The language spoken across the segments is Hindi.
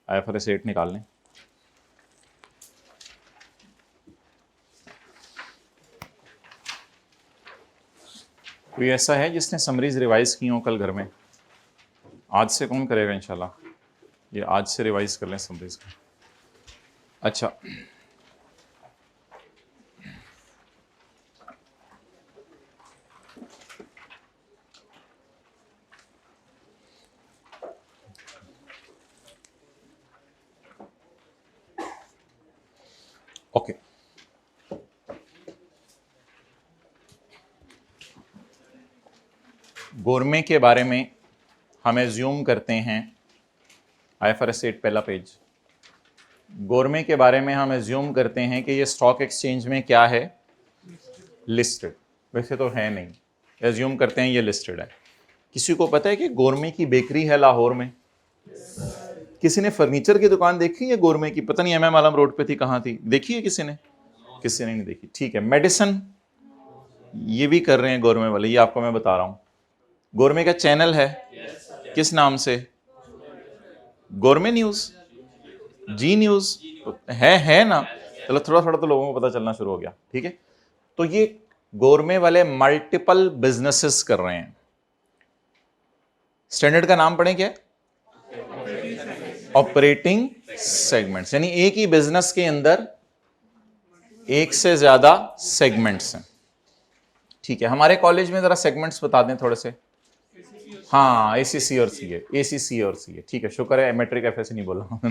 IFRS 8 निकाल लें। कोई ऐसा है जिसने समरीज रिवाइज की हो कल घर में? आज से कौन करेगा इंशाल्लाह? ये आज से रिवाइज कर लें समरीज का। अच्छा, ओके। गोरमे के बारे में हम एज्यूम करते हैं, IFRS 8 पहला पेज। गोरमे के बारे में हम एज्यूम करते हैं कि ये स्टॉक एक्सचेंज में क्या है, लिस्टेड। वैसे तो है नहीं, एज्यूम करते हैं ये लिस्टेड है। किसी को पता है कि गोरमे की बेकरी है लाहौर में? किसी ने फर्नीचर की दुकान देखी है गोरमे की? पता नहीं MM आलम रोड पे थी, कहाँ थी, देखी है किसी ने? किसी ने नहीं देखी, ठीक है। मेडिसिन ये भी कर रहे हैं गोरमे वाले, ये आपको मैं बता रहा हूं। गोरमे का चैनल है, किस नाम से? गोरमे न्यूज, जी न्यूज है ना? चलो थोड़ा थोड़ा तो लोगों को पता चलना शुरू हो गया, ठीक है। तो ये गोरमे वाले मल्टीपल बिजनेसेस कर रहे हैं। स्टैंडर्ड का नाम पढ़ें क्या? ऑपरेटिंग सेगमेंट्स, यानी एक ही बिजनेस के अंदर एक से ज्यादा सेगमेंट्स हैं, ठीक है। हमारे कॉलेज में जरा सेगमेंट्स बता दें थोड़े से। हाँ, ACC और CA, ACC और CA, ठीक है। शुक्र है मैट्रिक FS नहीं बोला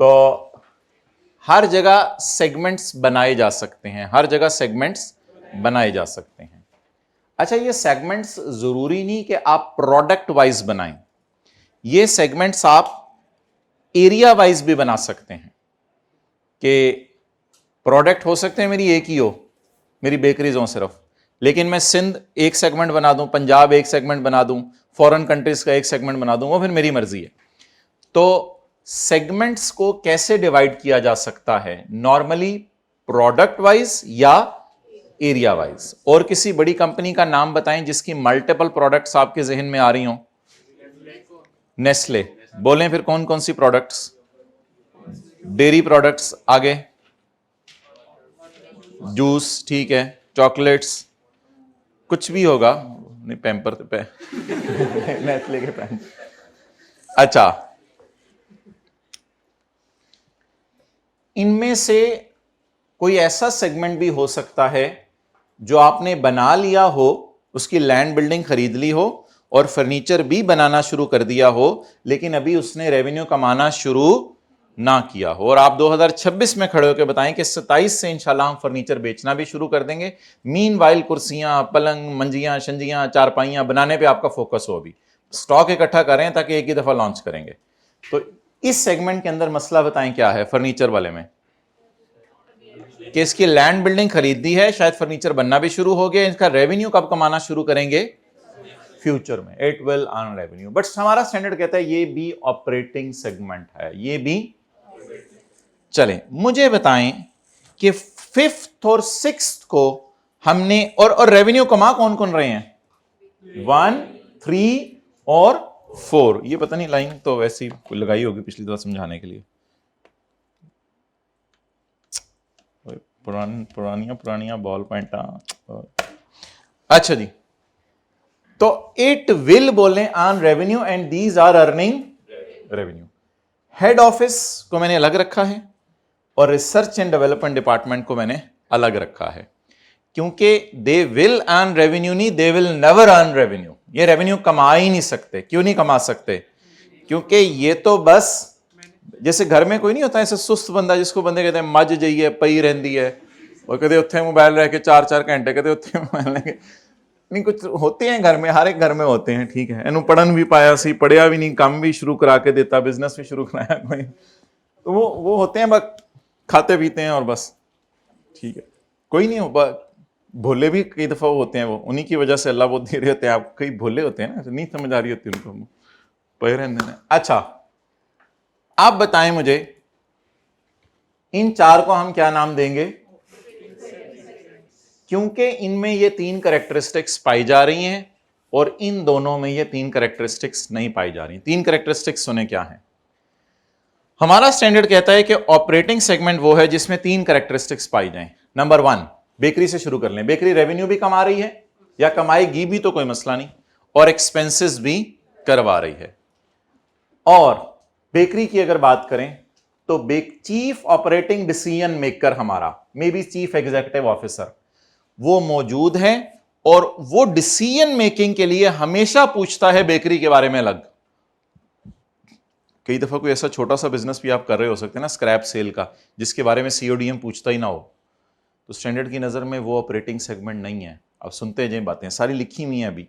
तो हर जगह सेगमेंट्स बनाए जा सकते हैं, हर जगह सेगमेंट्स बनाए जा सकते हैं। अच्छा, ये सेगमेंट्स जरूरी नहीं कि आप प्रोडक्ट वाइज बनाएं, ये सेगमेंट्स आप एरिया वाइज भी बना सकते हैं। कि प्रोडक्ट हो सकते हैं मेरी एक ही हो, मेरी बेकरीज हो सिर्फ, लेकिन मैं सिंध एक सेगमेंट बना दूं, पंजाब एक सेगमेंट बना दूं, फॉरेन कंट्रीज का एक सेगमेंट बना दूं, वो फिर मेरी मर्जी है। तो सेगमेंट्स को कैसे डिवाइड किया जा सकता है? नॉर्मली प्रोडक्ट वाइज या एरिया वाइज। और किसी बड़ी कंपनी का नाम बताएं जिसकी मल्टीपल प्रोडक्ट्स आपके जहन में आ रही हों। नेस्ले, बोलें फिर कौन कौन सी प्रोडक्ट्स? डेयरी प्रोडक्ट्स, आगे जूस, ठीक है, चॉकलेट्स, कुछ भी होगा, नहीं पैम्पर पे नेस्ले के पैम्पर। अच्छा, इनमें से कोई ऐसा सेगमेंट भी हो सकता है जो आपने बना लिया हो, उसकी लैंड बिल्डिंग खरीद ली हो और फर्नीचर भी बनाना शुरू कर दिया हो, लेकिन अभी उसने रेवेन्यू कमाना शुरू ना किया हो, और आप 2026 में खड़े होकर बताएं कि 27 से इंशाल्लाह हम फर्नीचर बेचना भी शुरू कर देंगे। मीनवाइल कुर्सियां, पलंग, मंजियां, शंजियां, चारपाइयां बनाने पे आपका फोकस हो, अभी स्टॉक इकट्ठा करें ताकि एक ही दफा लॉन्च करेंगे। तो इस सेगमेंट के अंदर मसला बताएं क्या है फर्नीचर वाले में? कि इसकी लैंड बिल्डिंग खरीदी है, शायद फर्नीचर बनना भी शुरू हो गया, इसका रेवेन्यू कब कमाना शुरू करेंगे? फ्यूचर में। It will earn revenue, but हमारा स्टैंडर्ड कहता है ये भी ऑपरेटिंग सेगमेंट है, ये भी। चलें, मुझे बताएं कि 5th और 6th को हमने और रेवेन्यू कमा कौन कौन रहे हैं? 1, 3 और 4। ये पता नहीं लाइन तो वैसी लगाई होगी पिछली दफा समझाने के लिए, पुरानियां बॉल पॉइंट। अच्छा जी, तो इट विल बोलें earn revenue and these are earning revenue. Head office को मैंने अलग रखा है और रिसर्च एंड डेवलपमेंट डिपार्टमेंट को मैंने अलग रखा है, क्योंकि दे विल अर्न रेवेन्यू नहीं, they will never earn revenue. ये रेवेन्यू कमा ही नहीं सकते। क्यों नहीं कमा सकते? क्योंकि ये तो बस जैसे घर में कोई नहीं होता ऐसे सुस्त बंदा जिसको बंदे कहते हैं मज जाइए पई रहती है, और कहते उत्थे मोबाइल रह के 4-4 घंटे कहते उत्थे मोबाइल लेके, नहीं कुछ होते हैं घर में, हर एक घर में होते हैं, ठीक है। इन्हों पढ़न भी पाया सी, पढ़िया भी नहीं, काम भी शुरू करा के देता, बिजनेस भी शुरू कराया कोई, तो वो होते हैं बस खाते पीते हैं और बस, ठीक है। कोई नहीं हो, भोले भी कई दफा होते हैं, वो उन्हीं की वजह से अल्लाह वो दे रहे होते हैं। आप कई भोले होते हैं ना, नहीं समझ आ रही होती उनको, पढ़ रहे। अच्छा, आप बताएं मुझे इन 4 को हम क्या नाम देंगे? क्योंकि इनमें ये 3 कैरेक्टरिस्टिक्स पाई जा रही हैं और इन दोनों में ये 3 कैरेक्टरिस्टिक्स नहीं पाई जा रही। 3 कैरेक्टरिस्टिक्स सुने क्या है? हमारा स्टैंडर्ड कहता है कि ऑपरेटिंग सेगमेंट वो है जिसमें 3 कैरेक्टरिस्टिक्स पाई जाएं। नंबर 1, बेकरी से शुरू कर लें। बेकरी रेवेन्यू भी कमा रही है या कमाएगी भी तो कोई मसला नहीं, और एक्सपेंसेस भी करवा रही है। और बेकरी की अगर बात करें तो चीफ ऑपरेटिंग डिसीजन मेकर हमारा, may be chief executive officer, वो मौजूद है और वो डिसीजन मेकिंग के लिए हमेशा पूछता है बेकरी के बारे में अलग। कई दफा कोई ऐसा छोटा सा बिजनेस भी आप कर रहे हो सकते हैं ना, स्क्रैप सेल का, जिसके बारे में सीओडीएम पूछता ही ना हो, तो स्टैंडर्ड की नज़र में वो ऑपरेटिंग सेगमेंट नहीं है। अब सुनते जाए, बातें सारी लिखी हुई हैं अभी,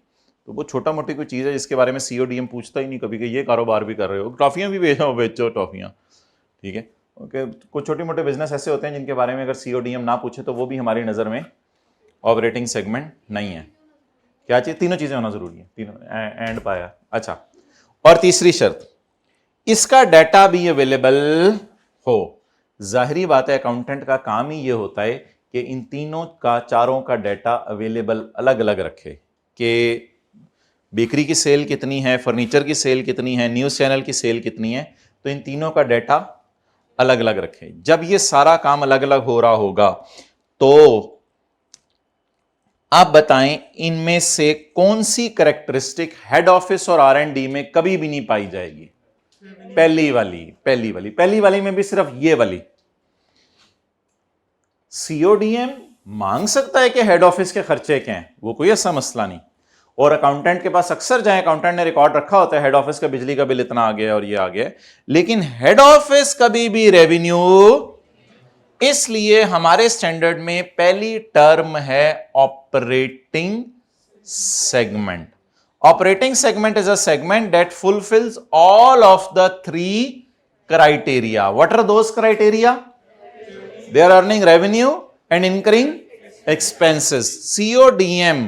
तो वो छोटा मोटी कोई चीज़ है जिसके बारे में सीओडीएम पूछता ही नहीं कभी कि ये कारोबार भी कर रहे हो, टॉफ़ियाँ भी बेचो टॉफ़ियाँ, ठीक है। ओके, कुछ छोटे मोटे बिजनेस ऐसे होते हैं जिनके बारे में अगर सीओडीएम ना पूछे तो वो भी हमारी नज़र में ऑपरेटिंग सेगमेंट नहीं है। क्या चीज़? तीनों चीज़ें होना ज़रूरी है, तीनों एंड पाया। अच्छा, और तीसरी शर्त, इसका डाटा भी अवेलेबल हो। जाहिरी बात है, अकाउंटेंट का काम ही ये होता है कि इन तीनों का, चारों का डाटा अवेलेबल अलग अलग रखे कि बेकरी की सेल कितनी है, फर्नीचर की सेल कितनी है, न्यूज़ चैनल की सेल कितनी है, तो इन तीनों का डाटा अलग अलग रखे। जब ये सारा काम अलग अलग हो रहा होगा तो आप बताएं इनमें से कौन सी कैरेक्टरिस्टिक हेड ऑफिस और आर&डी में कभी भी नहीं पाई जाएगी? पहली वाली में भी सिर्फ ये वाली। सीओडीएम मांग सकता है कि हेड ऑफिस के खर्चे क्या हैं, वो कोई ऐसा मसला नहीं। और अकाउंटेंट के पास अक्सर जाए, अकाउंटेंट ने रिकॉर्ड रखा होता है हेड ऑफिस का बिजली का बिल इतना आ गया और ये आ गया, लेकिन हेड ऑफिस कभी भी रेवेन्यू। इसलिए हमारे स्टैंडर्ड में पहली टर्म है operating segment. Operating segment is a segment that fulfills all of the 3 criteria. What are those criteria? They are earning revenue and incurring expenses. CODM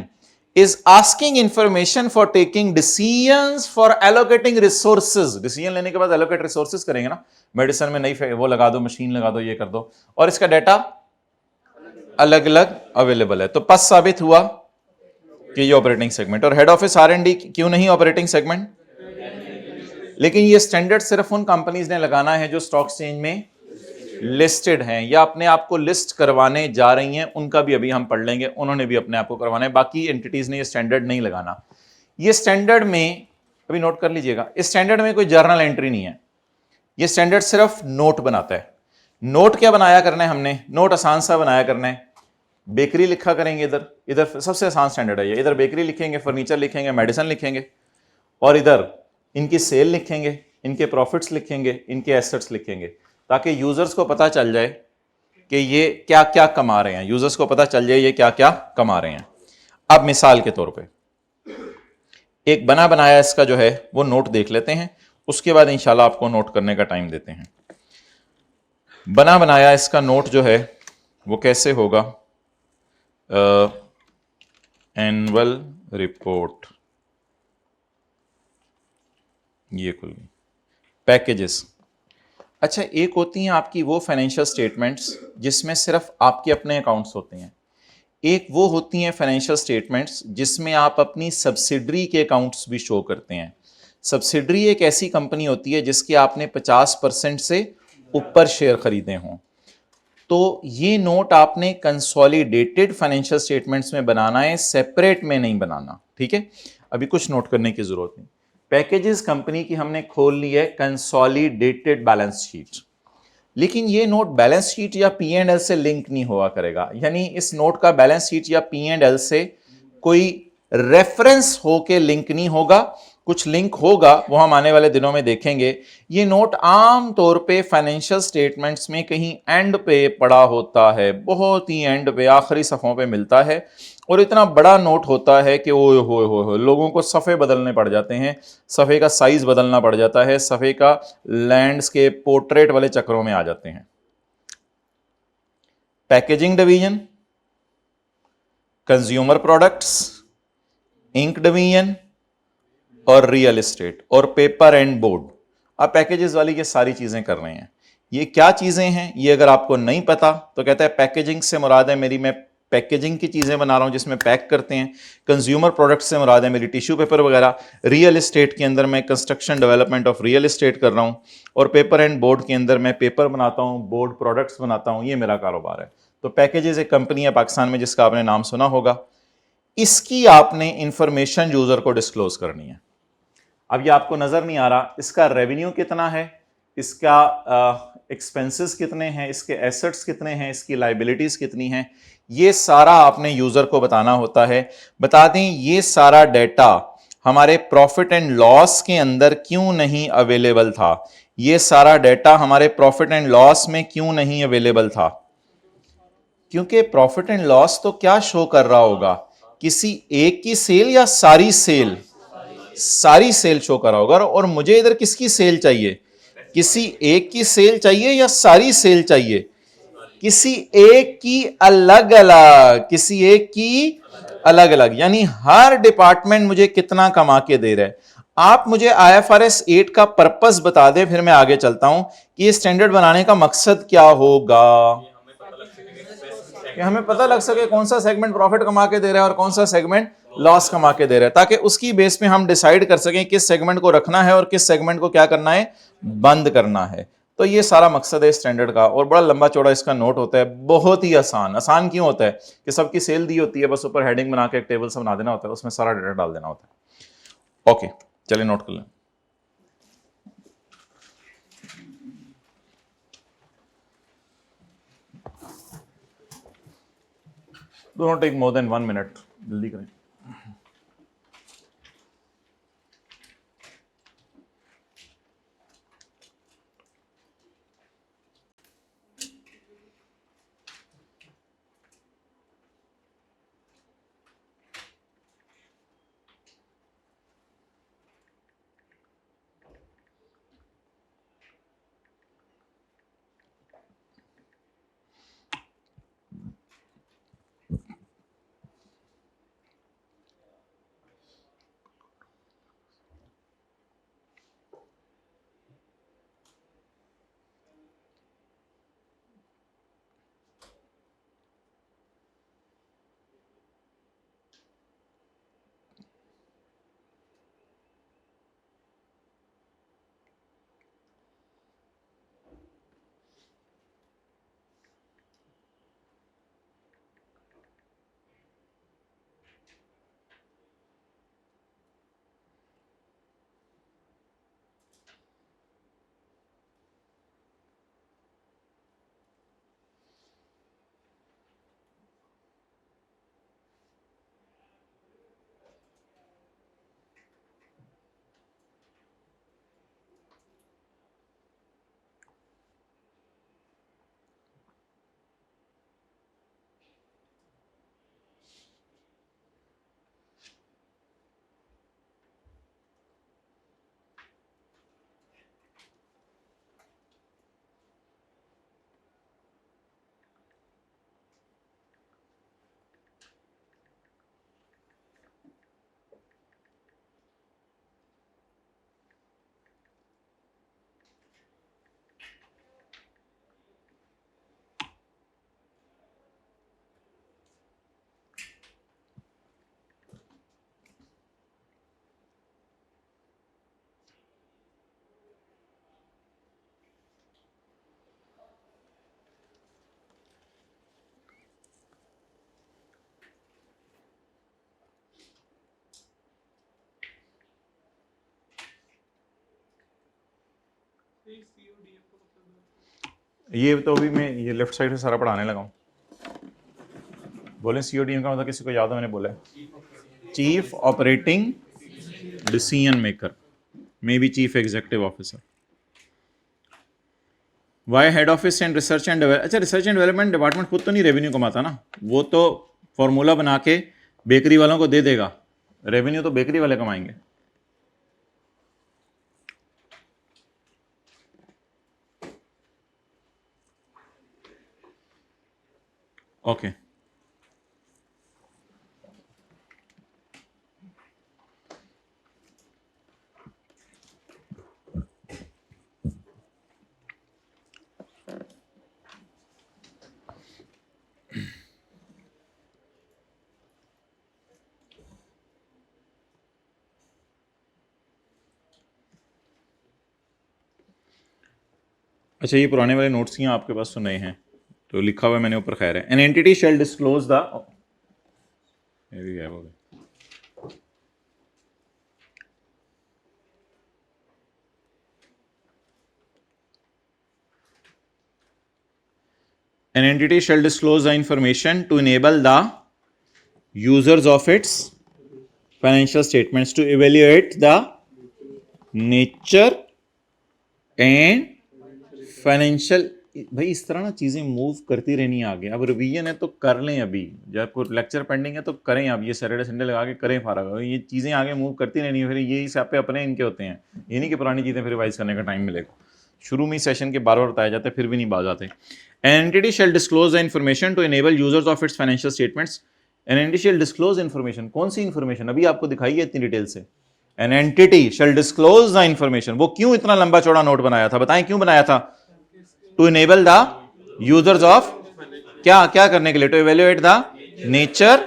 is asking information for taking decisions for allocating resources. Decision लेने के बाद allocate resources करेंगे ना, मेडिसिन में नई वो लगा दो, मशीन लगा दो, ये कर दो, और इसका डाटा अलग अलग अवेलेबल है। तो पस साबित हुआ कि ये ऑपरेटिंग सेगमेंट। और हेड ऑफिस आर&डी क्यों नहीं ऑपरेटिंग सेगमेंट? लेकिन ये स्टैंडर्ड सिर्फ उन कंपनीज ने लगाना है जो स्टॉक एक्सचेंज में लिस्टेड हैं या अपने आप को लिस्ट करवाने जा रही हैं। उनका भी अभी हम पढ़ लेंगे, उन्होंने भी अपने आप को करवाना है, बाकी एंटिटीज ने ये स्टैंडर्ड नहीं लगाना। ये स्टैंडर्ड में, अभी नोट कर लीजिएगा, इस स्टैंडर्ड में कोई जर्नल एंट्री नहीं है। ये स्टैंडर्ड सिर्फ नोट बनाता है। नोट क्या बनाया करना है हमने? नोट आसान सा बनाया करना है। बेकरी लिखा करेंगे, इधर सबसे आसान स्टैंडर्ड है ये, इधर बेकरी लिखेंगे, फर्नीचर लिखेंगे, मेडिसिन लिखेंगे, और इधर इनकी सेल लिखेंगे, इनके प्रॉफिट्स लिखेंगे, इनके एसेट्स लिखेंगे, ताकि यूजर्स को पता चल जाए कि ये क्या क्या कमा रहे हैं, यूजर्स को पता चल जाए ये क्या क्या कमा रहे हैं। अब मिसाल के तौर पे एक बना बनाया इसका जो है वो नोट देख लेते हैं, उसके बाद इंशाल्लाह आपको नोट करने का टाइम देते हैं। बना बनाया इसका नोट जो है वो कैसे होगा? एनुअल रिपोर्ट, ये खुल गई। पैकेजेस, अच्छा, एक होती हैं आपकी वो फाइनेंशियल स्टेटमेंट्स जिसमें सिर्फ आपके अपने अकाउंट्स होते हैं, एक वो होती हैं फाइनेंशियल स्टेटमेंट्स जिसमें आप अपनी सब्सिडरी के अकाउंट्स भी शो करते हैं। सब्सिडरी एक ऐसी कंपनी होती है जिसके आपने 50% से ऊपर शेयर खरीदे हों। तो ये नोट आपने कंसोलिडेटेड फाइनेंशियल स्टेटमेंट्स में बनाना है, सेपरेट में नहीं बनाना, ठीक है। अभी कुछ नोट करने की जरूरत नहीं। पैकेजेस कंपनी की हमने खोल ली है कंसोलिडेटेड बैलेंस शीट, लेकिन ये नोट बैलेंस शीट या P&L से लिंक नहीं हुआ करेगा। यानी इस नोट का बैलेंस शीट या P&L से कोई रेफरेंस होके लिंक नहीं होगा, कुछ लिंक होगा वो हम आने वाले दिनों में देखेंगे। ये नोट आम तौर पे फाइनेंशियल स्टेटमेंट्स में कहीं एंड पे पड़ा होता है, बहुत ही एंड पे, आखिरी सफ़ों पे मिलता है, और इतना बड़ा नोट होता है कि ओए होए होए लोगों को सफ़े बदलने पड़ जाते हैं, सफ़े का साइज बदलना पड़ जाता है, सफ़े का लैंडस्केप पोर्ट्रेट वाले चक्रों में आ जाते हैं। Packaging division, consumer products, ink division और रियल एस्टेट और पेपर एंड बोर्ड। आप पैकेजेस वाली ये सारी चीजें कर रहे हैं। ये क्या चीजें हैं ये अगर आपको नहीं पता तो कहता है पैकेजिंग से मुराद है मेरी, मैं पैकेजिंग की चीज़ें बना रहा हूँ जिसमें पैक करते हैं। कंज्यूमर प्रोडक्ट्स से मुराद है मेरी टिश्यू पेपर वगैरह। रियल एस्टेट के अंदर मैं construction development of real estate कर रहा हूँ। और पेपर एंड बोर्ड के अंदर मैं पेपर बनाता हूँ, बोर्ड प्रोडक्ट्स बनाता हूँ, ये मेरा कारोबार है। तो पैकेजेस एक कंपनी है पाकिस्तान में जिसका आपने नाम सुना होगा। इसकी आपने इंफॉर्मेशन यूज़र को डिस्क्लोज करनी है। अब ये आपको नज़र नहीं आ रहा, इसका रेवेन्यू कितना है, इसका एक्सपेंसेस कितने हैं, इसके एसेट्स कितने हैं, इसकी लाइबिलिटीज कितनी हैं, ये सारा आपने यूजर को बताना होता है। बता दें ये सारा डेटा हमारे प्रॉफिट एंड लॉस के अंदर क्यों नहीं अवेलेबल था, ये सारा डेटा हमारे प्रॉफिट एंड लॉस में क्यों नहीं अवेलेबल था? क्योंकि प्रॉफिट एंड लॉस तो क्या शो कर रहा होगा, किसी एक की सेल या सारी सेल? सारी सेल शो करा होगा। और मुझे इधर किसकी सेल चाहिए, किसी एक की सेल चाहिए या सारी सेल चाहिए? किसी एक की अलग अलग, किसी एक की अलग अलग, यानी हर डिपार्टमेंट मुझे कितना कमा के दे रहा है। आप मुझे IFRS 8 का पर्पस बता दें, फिर मैं आगे चलता हूं कि ये स्टैंडर्ड बनाने का मकसद क्या होगा, कि हमें पता लग सके कौन सा सेगमेंट प्रॉफिट कमा के दे रहा है और कौन सा सेगमेंट लॉस कमा के दे रहा है, ताकि उसकी बेस पे हम डिसाइड कर सकें किस सेगमेंट को रखना है और किस सेगमेंट को क्या करना है, बंद करना है। तो ये सारा मकसद है स्टैंडर्ड का। और बड़ा लंबा चौड़ा इसका नोट होता है, बहुत ही आसान। आसान क्यों होता है कि सबकी सेल दी होती है, बस ऊपर हेडिंग बना के एक टेबल से बना देना होता है, उसमें सारा डेटा डाल देना होता है। ओके चलिए नोट कर लें। Don't take more than 1 minute, जल्दी करें। ये तो अभी मैं ये लेफ्ट साइड से सारा पढ़ाने लगा हूँ। बोले CODM का मतलब किसी को याद हो? मैंने बोला chief operating decision maker, maybe chief executive officer. Why head office and research and development? अच्छा, रिसर्च एंड डेवलपमेंट डिपार्टमेंट खुद तो नहीं रेवेन्यू कमाता ना, वो तो फॉर्मूला बना के बेकरी वालों को दे देगा, रेवेन्यू तो बेकरी वाले कमाएंगे। ओके अच्छा, ये पुराने वाले नोट्स हैं आपके पास तो नए हैं, तो लिखा हुआ है मैंने ऊपर, खैर है। An entity shell disclose the, ये भी है वो भी। An entity shall disclose the information to enable the users of its financial statements to evaluate the nature and financial। भाई इस तरह ना चीज़ें मूव करती रहनी है आगे। अब रिवीजन है तो कर लें, अभी जब कोई लेक्चर पेंडिंग है तो करें, अब ये सैटरडे संडे लगा के करें फारग। ये चीज़ें आगे मूव करती रहनी है, फिर ये हिसाब पे अपने इनके होते हैं, ये नहीं कि पुरानी चीज़ें फिर रिवाइज करने का टाइम मिलेगा। शुरू में सेशन के बार बार बताए जाते हैं, फिर भी नहीं बात आते। An entity shall disclose the information to enable users of its financial statements। An entity shall disclose information, कौन सी information? अभी आपको दिखाई है इतनी डिटेल से। An entity shall disclose the information, वो क्यों इतना लंबा चौड़ा नोट बनाया था, बताएं क्यों बनाया था? To enable the users of, क्या क्या करने के लिए? To evaluate the nature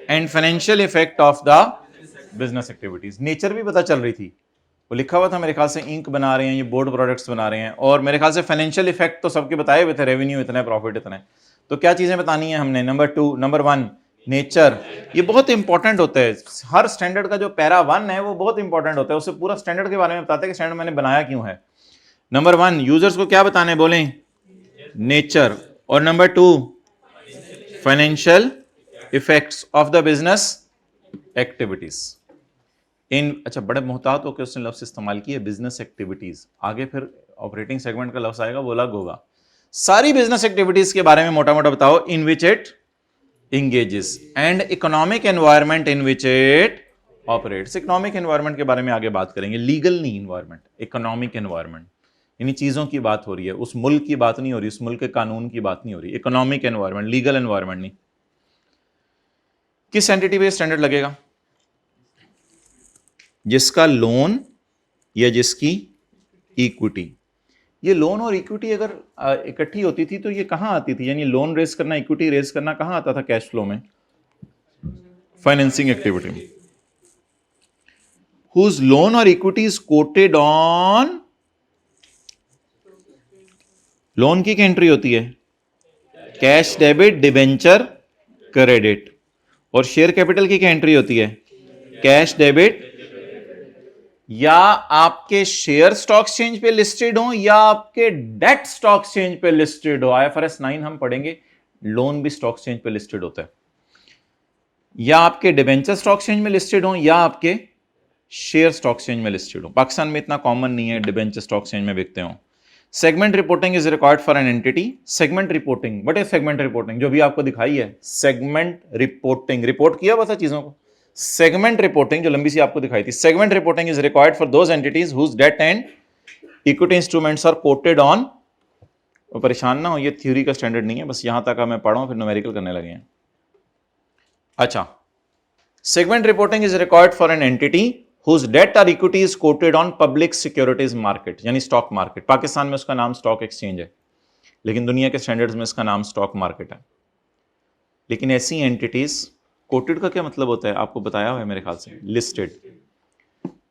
and financial effect of the business activities। Nature भी पता चल रही थी, वो लिखा हुआ था मेरे ख्याल से, इंक बना रहे हैं, ये बोर्ड प्रोडक्ट्स बना रहे हैं, और मेरे ख्याल से फाइनेंशियल इफेक्ट तो सबके बताए हुए थे, रेवेन्यू इतना है, प्रॉफिट इतना है। तो क्या चीजें बतानी है हमने? नंबर 1 नेचर, ये बहुत इंपॉर्टेंट होता है। हर स्टैंडर्ड का जो पैरा 1 है वो बहुत इंपॉर्टेंट होता है, उससे पूरा स्टैंडर्ड के बारे में बताते हैं कि स्टैंडर्ड मैंने बनाया क्यों है। नंबर 1 यूजर्स को क्या बताने बोले? नेचर। और number 2 financial effects of the business activities. In, अच्छा, बड़े मोहतात होकर उसने लफ्ज इस्तेमाल किए, बिजनेस एक्टिविटीज। आगे फिर ऑपरेटिंग सेगमेंट का लफ्ज आएगा, वो अलग होगा। सारी बिजनेस एक्टिविटीज के बारे में मोटा मोटा बताओ। In which it engages and economic environment in which it operates. Economic environment के बारे में आगे बात करेंगे, लीगल नहीं एनवायरनमेंट, इकोनॉमिक एनवायरनमेंट। यानी चीजों की बात हो रही है, उस मुल्क की बात नहीं हो रही, उस मुल्क के कानून की बात नहीं हो रही। इकोनॉमिक एनवायरनमेंट, लीगल एनवायरनमेंट नहीं। किस एंटिटी पे स्टैंडर्ड लगेगा? जिसका लोन या जिसकी इक्विटी। ये लोन और इक्विटी अगर इकट्ठी होती थी तो ये कहां आती थी? यानी लोन रेज करना, इक्विटी रेज करना कहां आता था कैश फ्लो में? फाइनेंसिंग एक्टिविटी में। हुज लोन और equity is coated on, loan की क्या एंट्री होती है? Cash debit, debenture, credit. और शेयर कैपिटल की क्या एंट्री होती है? कैश डेबिट, या आपके शेयर स्टॉक एक्सचेंज पे लिस्टेड हो या आपके डेट स्टॉक एक्सचेंज पे लिस्टेड हो। IFRS 9 हम पढ़ेंगे, लोन भी स्टॉक एक्सचेंज पे लिस्टेड होता है। या आपके डिबेंचर स्टॉक एक्सचेंज में लिस्टेड हो या आपके शेयर स्टॉक एक्सचेंज में लिस्टेड हो। पाकिस्तान में इतना कॉमन नहीं है डिबेंचर स्टॉक एक्सचेंज में बिकते हो। Segment reporting is required for an entity. Segment reporting, what is segment reporting? जो भी आपको दिखाई है, सेगमेंट रिपोर्टिंग, रिपोर्ट किया हुआ था चीजों को। सेगमेंट रिपोर्टिंग जो लंबी सी आपको दिखाई थी, segment reporting is required for those entities whose debt and equity instruments are quoted on. परेशान ना हो, ये थ्योरी का स्टैंडर्ड नहीं है, बस यहां तक मैं पढ़ा हूं, फिर न्यूमेरिकल करने लगे हैं। अच्छा, segment reporting is required for an entity whose debt or equity is quoted on public securities market, यानी स्टॉक मार्केट। पाकिस्तान में उसका नाम स्टॉक एक्सचेंज है, लेकिन दुनिया के स्टैंडर्ड्स में इसका नाम स्टॉक मार्केट है। लेकिन ऐसी एंटिटीज, कोटेड का क्या मतलब होता है आपको बताया हुआ है मेरे ख्याल से, लिस्टेड,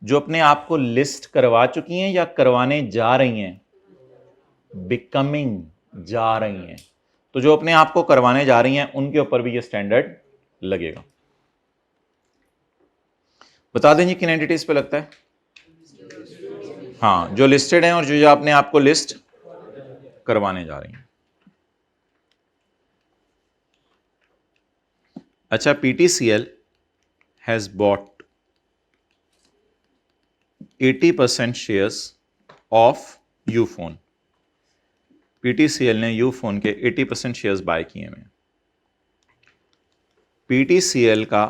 जो अपने आप को लिस्ट करवा चुकी हैं या करवाने जा रही हैं, बिकमिंग जा रही हैं। तो जो अपने आप को करवाने जा रही हैं उनके ऊपर भी ये स्टैंडर्ड लगेगा। बता देंगे किन एंटिटीज पे लगता है? हाँ, जो लिस्टेड हैं और जो अपने आप को लिस्ट करवाने जा रही हैं। अच्छा, PTCL has bot 80% shares of Ufone. PTCL ने यूफोन के 80% शेयर्स बाय किए हैं। PTCL का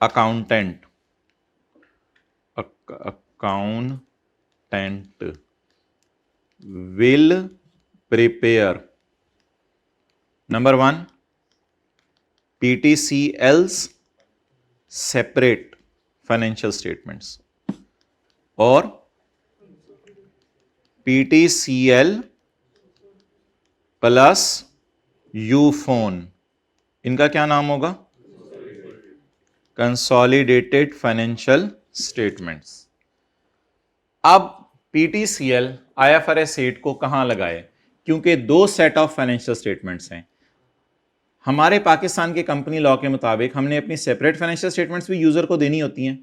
accountant will prepare, number 1, PTCL's separate financial statements, और PTCL प्लस यूफोन, इनका क्या नाम होगा? Consolidated financial statements. अब पीटीसीएल आईएफआरएस 8 को कहां लगाए? क्योंकि दो सेट ऑफ फाइनेंशियल स्टेटमेंट्स हैं। हमारे पाकिस्तान के कंपनी लॉ के मुताबिक हमने अपनी सेपरेट फाइनेंशियल स्टेटमेंट्स भी यूजर को देनी होती हैं,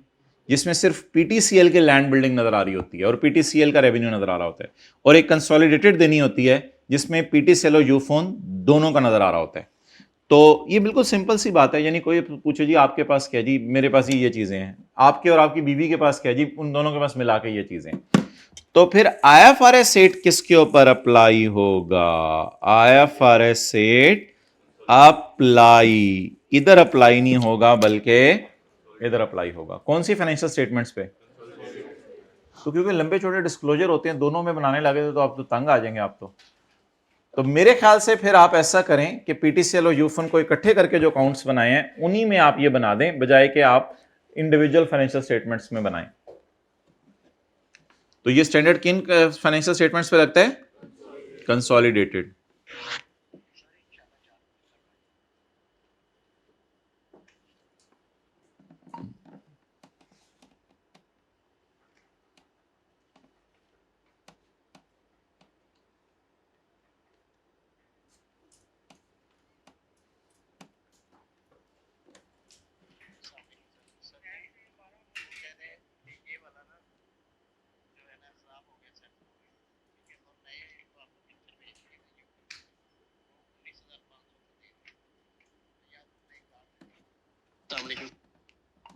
जिसमें सिर्फ पीटीसीएल के लैंड बिल्डिंग नजर आ रही होती है और पीटीसीएल का रेवेन्यू नजर आ रहा होता है, और एक कंसोलिडेटेड देनी होती है जिसमें पीटीसीएल और यूफोन दोनों का नजर आ रहा होता है। तो ये बिल्कुल सिंपल सी बात है, यानी कोई पूछे जी आपके पास क्या, जी मेरे पास ये चीजें हैं, आपके और आपकी बीवी के पास क्या, जी उन दोनों के पास मिला के ये चीजें। तो फिर आईएफआरएस 8 किसके ऊपर अप्लाई होगा? आईएफआरएस 8 अप्लाई इधर अप्लाई नहीं होगा बल्कि इधर अप्लाई होगा। कौन सी फाइनेंशियल स्टेटमेंट्स पे? तो क्योंकि लंबे छोटे डिस्क्लोजर होते हैं, दोनों में बनाने लगे तो आप तो तंग आ जाएंगे आप तो मेरे ख्याल से फिर आप ऐसा करें कि पीटीसीएल और यूफन को इकट्ठे करके जो अकाउंट्स बनाए हैं उन्हीं में आप ये बना दें, बजाय कि आप इंडिविजुअल फाइनेंशियल स्टेटमेंट्स में बनाएं। तो ये स्टैंडर्ड किन फाइनेंशियल स्टेटमेंट्स पे लगता है? कंसोलिडेटेड।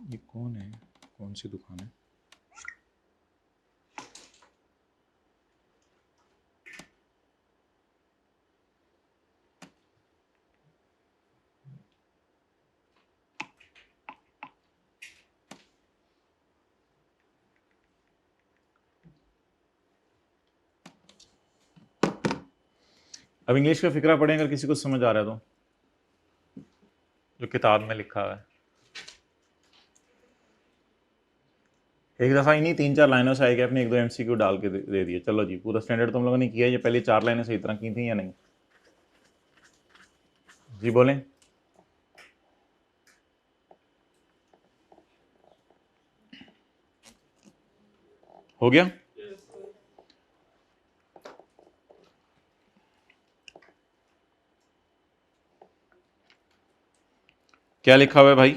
ये कौन है? कौन सी दुकान है? अब इंग्लिश का फिक्रा पढ़ें अगर किसी को समझ आ रहा है तो, जो किताब में लिखा हुआ है। एक दफा ही नहीं 3-4 लाइनों से आएगा, अपने 1-2 एमसीक्यू डाल के दे दिए, चलो जी पूरा स्टैंडर्ड तुम लोगों ने किया। ये पहले 4 लाइनें सही तरह की थी या नहीं? जी बोलें। हो गया? क्या लिखा हुआ है भाई?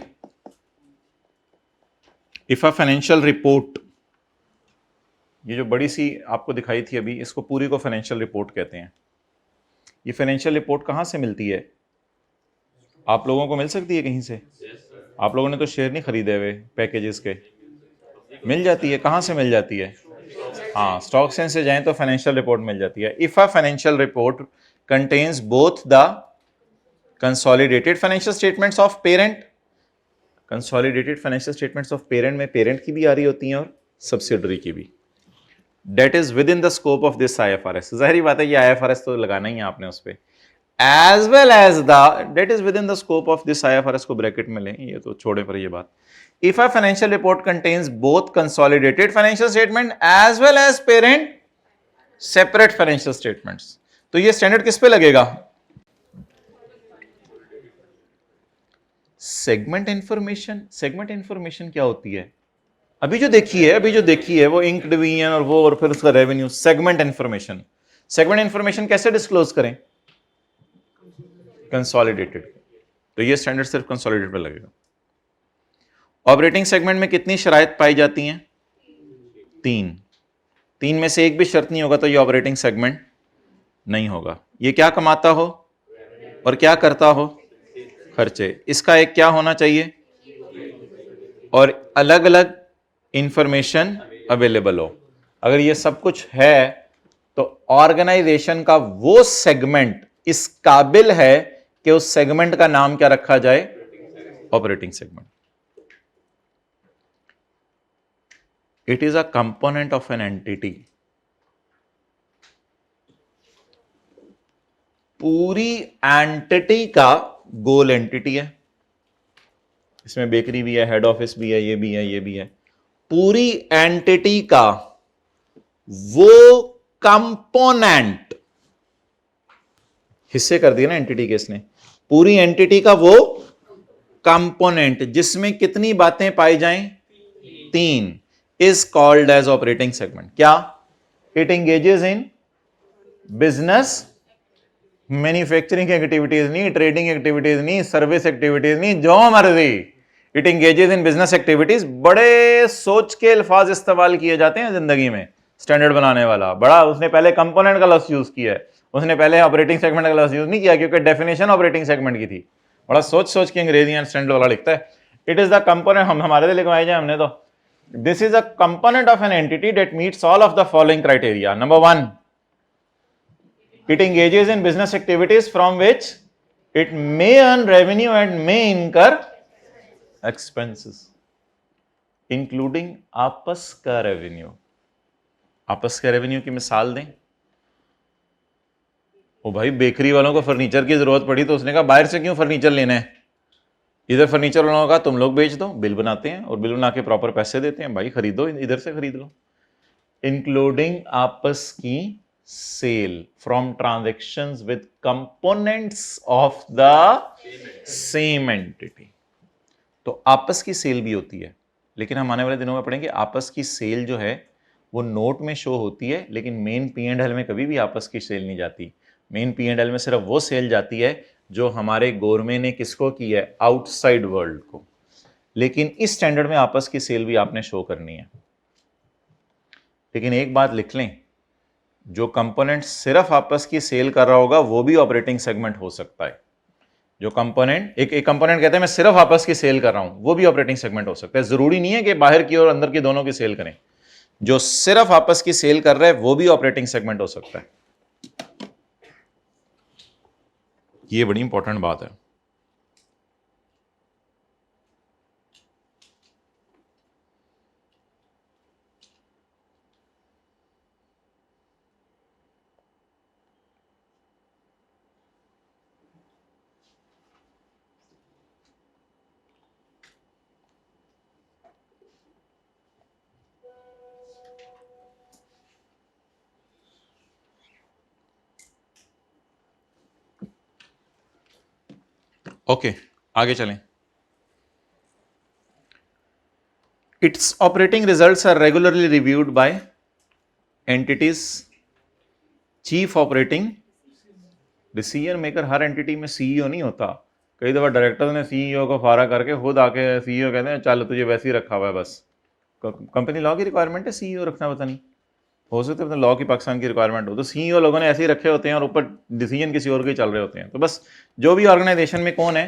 इफ अ फाइनेंशियल रिपोर्ट, ये जो बड़ी सी आपको दिखाई थी अभी, इसको पूरी को फाइनेंशियल रिपोर्ट कहते हैं। ये फाइनेंशियल रिपोर्ट कहां से मिलती है? आप लोगों को मिल सकती है कहीं से? आप लोगों ने तो शेयर नहीं खरीदे हुए पैकेजेस के, मिल जाती है। कहां से मिल जाती है? हाँ, स्टॉक एक्सचेंज से जाएं तो फाइनेंशियल रिपोर्ट मिल जाती है। If a financial report contains both the consolidated financial statements of parent, consolidated financial statements of parent में पेरेंट की भी आ रही होती हैं और सब्सिडरी की भी, debt is within the scope of this IFRS. जाहिर बात है ये आईएफआरएस तो लगाना ही है आपने उस पे, as well as the debt is within the scope of this IFRS को ब्रैकेट में लें, ये तो छोड़े पर ये बात। If a financial report contains both consolidated financial statement as well as parent separate financial statements, तो ये स्टैंडर्ड किस पे लगेगा? Segment information. सेगमेंट इंफॉर्मेशन क्या होती है? अभी जो देखी है वो इंक डिवीजन और वो, और फिर उसका revenue. Segment information, segment information कैसे डिस्क्लोज करें? कंसोलिडेटेड। तो ये स्टैंडर्ड सिर्फ कंसोलिडेटेड पे लगेगा। ऑपरेटिंग सेगमेंट में कितनी शराइत पाई जाती हैं? 3 में से एक भी शर्त नहीं होगा तो ये ऑपरेटिंग सेगमेंट नहीं होगा। ये क्या कमाता हो और क्या करता हो? खर्चे। इसका एक क्या होना चाहिए? और अलग अलग इंफॉर्मेशन अवेलेबल हो। अगर ये सब कुछ है तो ऑर्गेनाइजेशन का वो सेगमेंट इस काबिल है कि उस सेगमेंट का नाम क्या रखा जाए? Operating segment. It is a component of an entity. पूरी एंटिटी का गोल एंटिटी है, इसमें बेकरी भी है, हेड ऑफिस भी है, ये भी है, ये भी है। पूरी एंटिटी का वो कंपोनेंट, हिस्से कर दिए ना एंटिटी के इसने, पूरी एंटिटी का वो कंपोनेंट जिसमें कितनी बातें पाई जाएं? 3, is called as operating segment. क्या? It engages in business manufacturing activities नहीं, ट्रेडिंग एक्टिविटीज नहीं, सर्विस एक्टिविटीज नहीं, जो मर्जी। It engages in business activities. बड़े सोच के अल्फाज इस्तेमाल किए जाते हैं जिंदगी में। स्टैंडर्ड बनाने वाला बड़ा, उसने पहले कंपोनेंट का लफ्ज यूज किया है, उसने पहले ऑपरेटिंग सेगमेंट का लफ्ज यूज नहीं किया, क्योंकि डेफिनेशन ऑपरेटिंग सेगमेंट की थी। बड़ा सोच सोच के अंग्रेजी स्टैंडर्ड वाला लिखता है। इट इज द कंपोनेंट, हम हमारे लिए लिखवाए जाए हमने तो, this is a component of an entity that meets all of the following criteria. Number 1, it engages in business activities from which it may earn revenue and may incur expenses, including आपस का रेवेन्यू। आपस का रेवेन्यू की मिसाल दें। ओ भाई, बेकरी वालों को फर्नीचर की जरूरत पड़ी तो उसने कहा बाहर से क्यों फर्नीचर लेना है, इधर फर्नीचर वालों का तुम लोग बेच दो, बिल बनाते हैं और बिल बना के प्रॉपर पैसे देते हैं, भाई खरीदो, इधर से खरीद लो। इंक्लूडिंग आपस की sale from transactions with components of the same entity. तो आपस की सेल भी होती है, लेकिन हम आने वाले दिनों में पढ़ेंगे आपस की सेल जो है वो नोट में शो होती है, लेकिन मेन P&L में कभी भी आपस की सेल नहीं जाती। मेन P&L में सिर्फ वो सेल जाती है जो हमारे गवर्नमेंट ने किसको की है, आउटसाइड वर्ल्ड को। लेकिन इस स्टैंडर्ड में आपस की सेल भी आपने शो करनी है। लेकिन एक बात लिख लें, जो कंपोनेंट सिर्फ आपस की सेल कर रहा होगा वो भी ऑपरेटिंग सेगमेंट हो सकता है। जो कंपोनेंट एक कंपोनेंट कहते हैं मैं सिर्फ आपस की सेल कर रहा हूं, वो भी ऑपरेटिंग सेगमेंट हो सकता है। जरूरी नहीं है कि बाहर की और अंदर की दोनों की सेल करें। जो सिर्फ आपस की सेल कर रहा है वो भी ऑपरेटिंग सेगमेंट हो सकता है। ये बड़ी इंपॉर्टेंट बात है। ओके, आगे चलें। Its operating results are regularly reviewed by entity's chief operating decision maker. हर एंटिटी में सीईओ नहीं होता। कई दफा डायरेक्टर ने सीईओ को फारा करके खुद आके सीईओ कहते हैं चल तुझे वैसे ही रखा हुआ है, बस कंपनी लॉ की रिक्वायरमेंट है सीईओ रखना, पता नहीं हो सकता है लॉ की पाकिस्तान की रिक्वायरमेंट हो, तो सीईओ लोगों ने ऐसे ही रखे होते हैं और ऊपर डिसीजन किसी और के चल रहे होते हैं। तो बस जो भी ऑर्गेनाइजेशन में कौन है,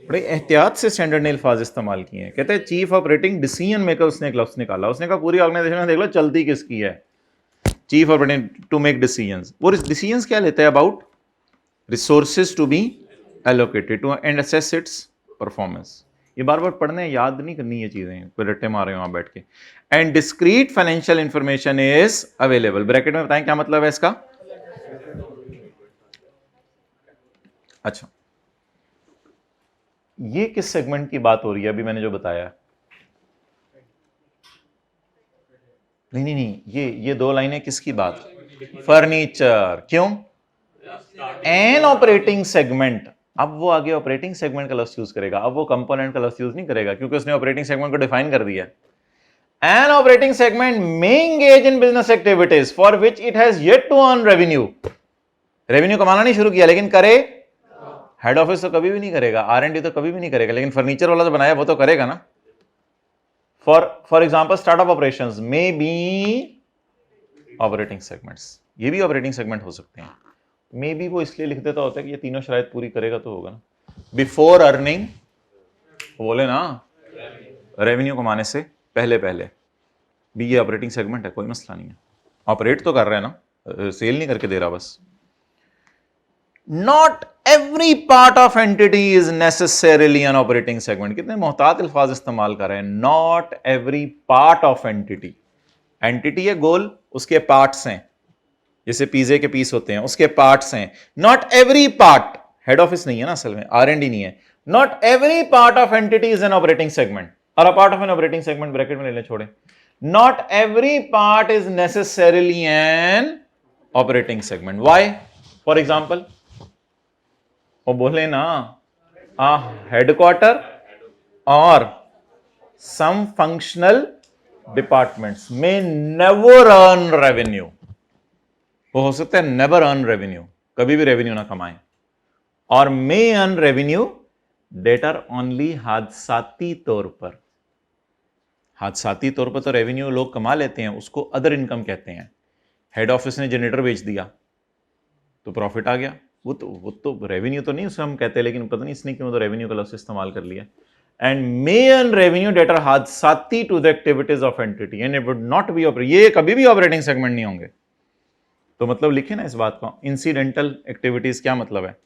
बड़े एहतियात से स्टैंडर्ड ने अल्फाज इस्तेमाल किए हैं। कहते हैं चीफ ऑपरेटिंग डिसीजन मेकर, उसने एक लफ्ज निकाला, उसने कहा पूरी ऑर्गेनाइजेशन में देख लो चलती किसकी है, chief operating to make decisions. वो डिसीजंस क्या लेते हैं, about resources to be allocated to and assess its performance. ये बार बार पढ़ने याद नहीं करनी ये चीजें, कोई रट्टे मारे हो वहां बैठ के। And discrete financial information is available. Bracket में बताएं क्या मतलब है इसका। अच्छा, ये किस सेगमेंट की बात हो रही है अभी मैंने जो बताया। नहीं, ये दो लाइनें किसकी बात, फर्नीचर। क्यों, एन ऑपरेटिंग सेगमेंट। अब वो आगे ऑपरेटिंग सेगमेंट का लफ्ज यूज करेगा, अब वो कंपोनेंट का लफ्ज यूज नहीं करेगा, क्योंकि उसने ऑपरेटिंग सेगमेंट को डिफाइन कर दिया। An operating segment may engage in business activities for which it has yet to earn revenue. Revenue कमाना नहीं शुरू किया, लेकिन करे, हेड ऑफिस तो कभी भी नहीं करेगा, R&D तो कभी भी नहीं करेगा, लेकिन फर्नीचर वाला तो बनाया वो तो करेगा ना। For example startup operations may be operating segments, ये भी ऑपरेटिंग सेगमेंट हो सकते हैं। मे बी वो इसलिए लिख देता होता है कि ये तीनों शराइत पूरी करेगा तो होगा ना। बिफोर अर्निंग, बोले ना रेवेन्यू कमाने से पहले भी ये ऑपरेटिंग सेगमेंट है, कोई मसला नहीं है। ऑपरेट तो कर रहे हैं ना, सेल नहीं करके दे रहा बस। Not every part of entity is necessarily an operating segment. कितने मोहतात अल्फाज इस्तेमाल कर रहे हैं। Not every part of entity, entity है गोल, उसके पार्ट्स हैं, जैसे पिज्जे के पीस होते हैं, उसके पार्ट्स हैं। Not every part, head office नहीं है ना असल में, R&D नहीं है। Not every part of entity is an operating segment, और a part of an operating segment bracket में ले लें, छोड़े। Not every part is necessarily an operating segment. Why, for example वो बोले ना हेडक्वार्टर और सम फंक्शनल डिपार्टमेंट्स में नेवर अर्न रेवेन्यू, वो हो सकता है नेवर अर्न रेवेन्यू, कभी भी रेवेन्यू ना कमाएं, और may earn revenue that are only हादसाती तौर पर। हादसाती तौर पर तो रेवेन्यू लोग कमा लेते हैं, उसको अदर इनकम कहते हैं। हेड ऑफिस ने जनरेटर बेच दिया तो प्रॉफिट आ गया, वो तो रेवेन्यू तो नहीं उसे हम कहते, लेकिन पता नहीं इसने क्यों तो रेवेन्यू का लफ्ज इस्तेमाल कर लिया। And may earn revenue that are हादसाती to the activities of entity and it would not be ये कभी भी ऑपरेटिंग सेगमेंट नहीं होंगे। तो मतलब लिखे ना इस बात को, इंसिडेंटल एक्टिविटीज क्या मतलब है?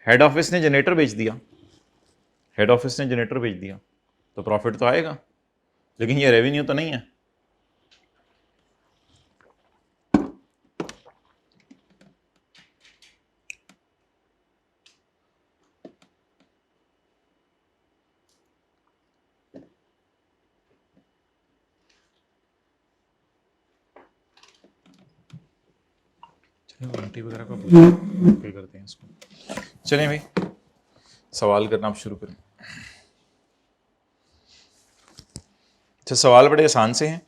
हेड ऑफिस ने जनरेटर बेच दिया, हेड ऑफिस ने जनरेटर बेच दिया तो प्रॉफिट तो आएगा, लेकिन ये रेवेन्यू तो नहीं है। घंटी वगैरह का पे करते हैं इसको। चलिए भाई सवाल करना आप शुरू करें। अच्छा, सवाल बड़े आसान से हैं।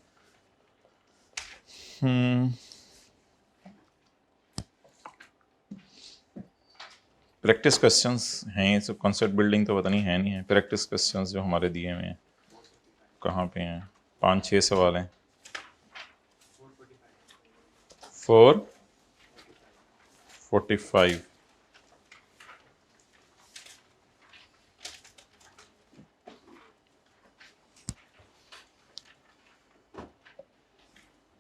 प्रैक्टिस क्वेश्चंस हैं, सब कॉन्सेप्ट बिल्डिंग तो पता नहीं है, नहीं है। प्रैक्टिस क्वेश्चंस जो हमारे दिए हुए हैं, कहाँ पे हैं? 5-6 सवाल हैं। 445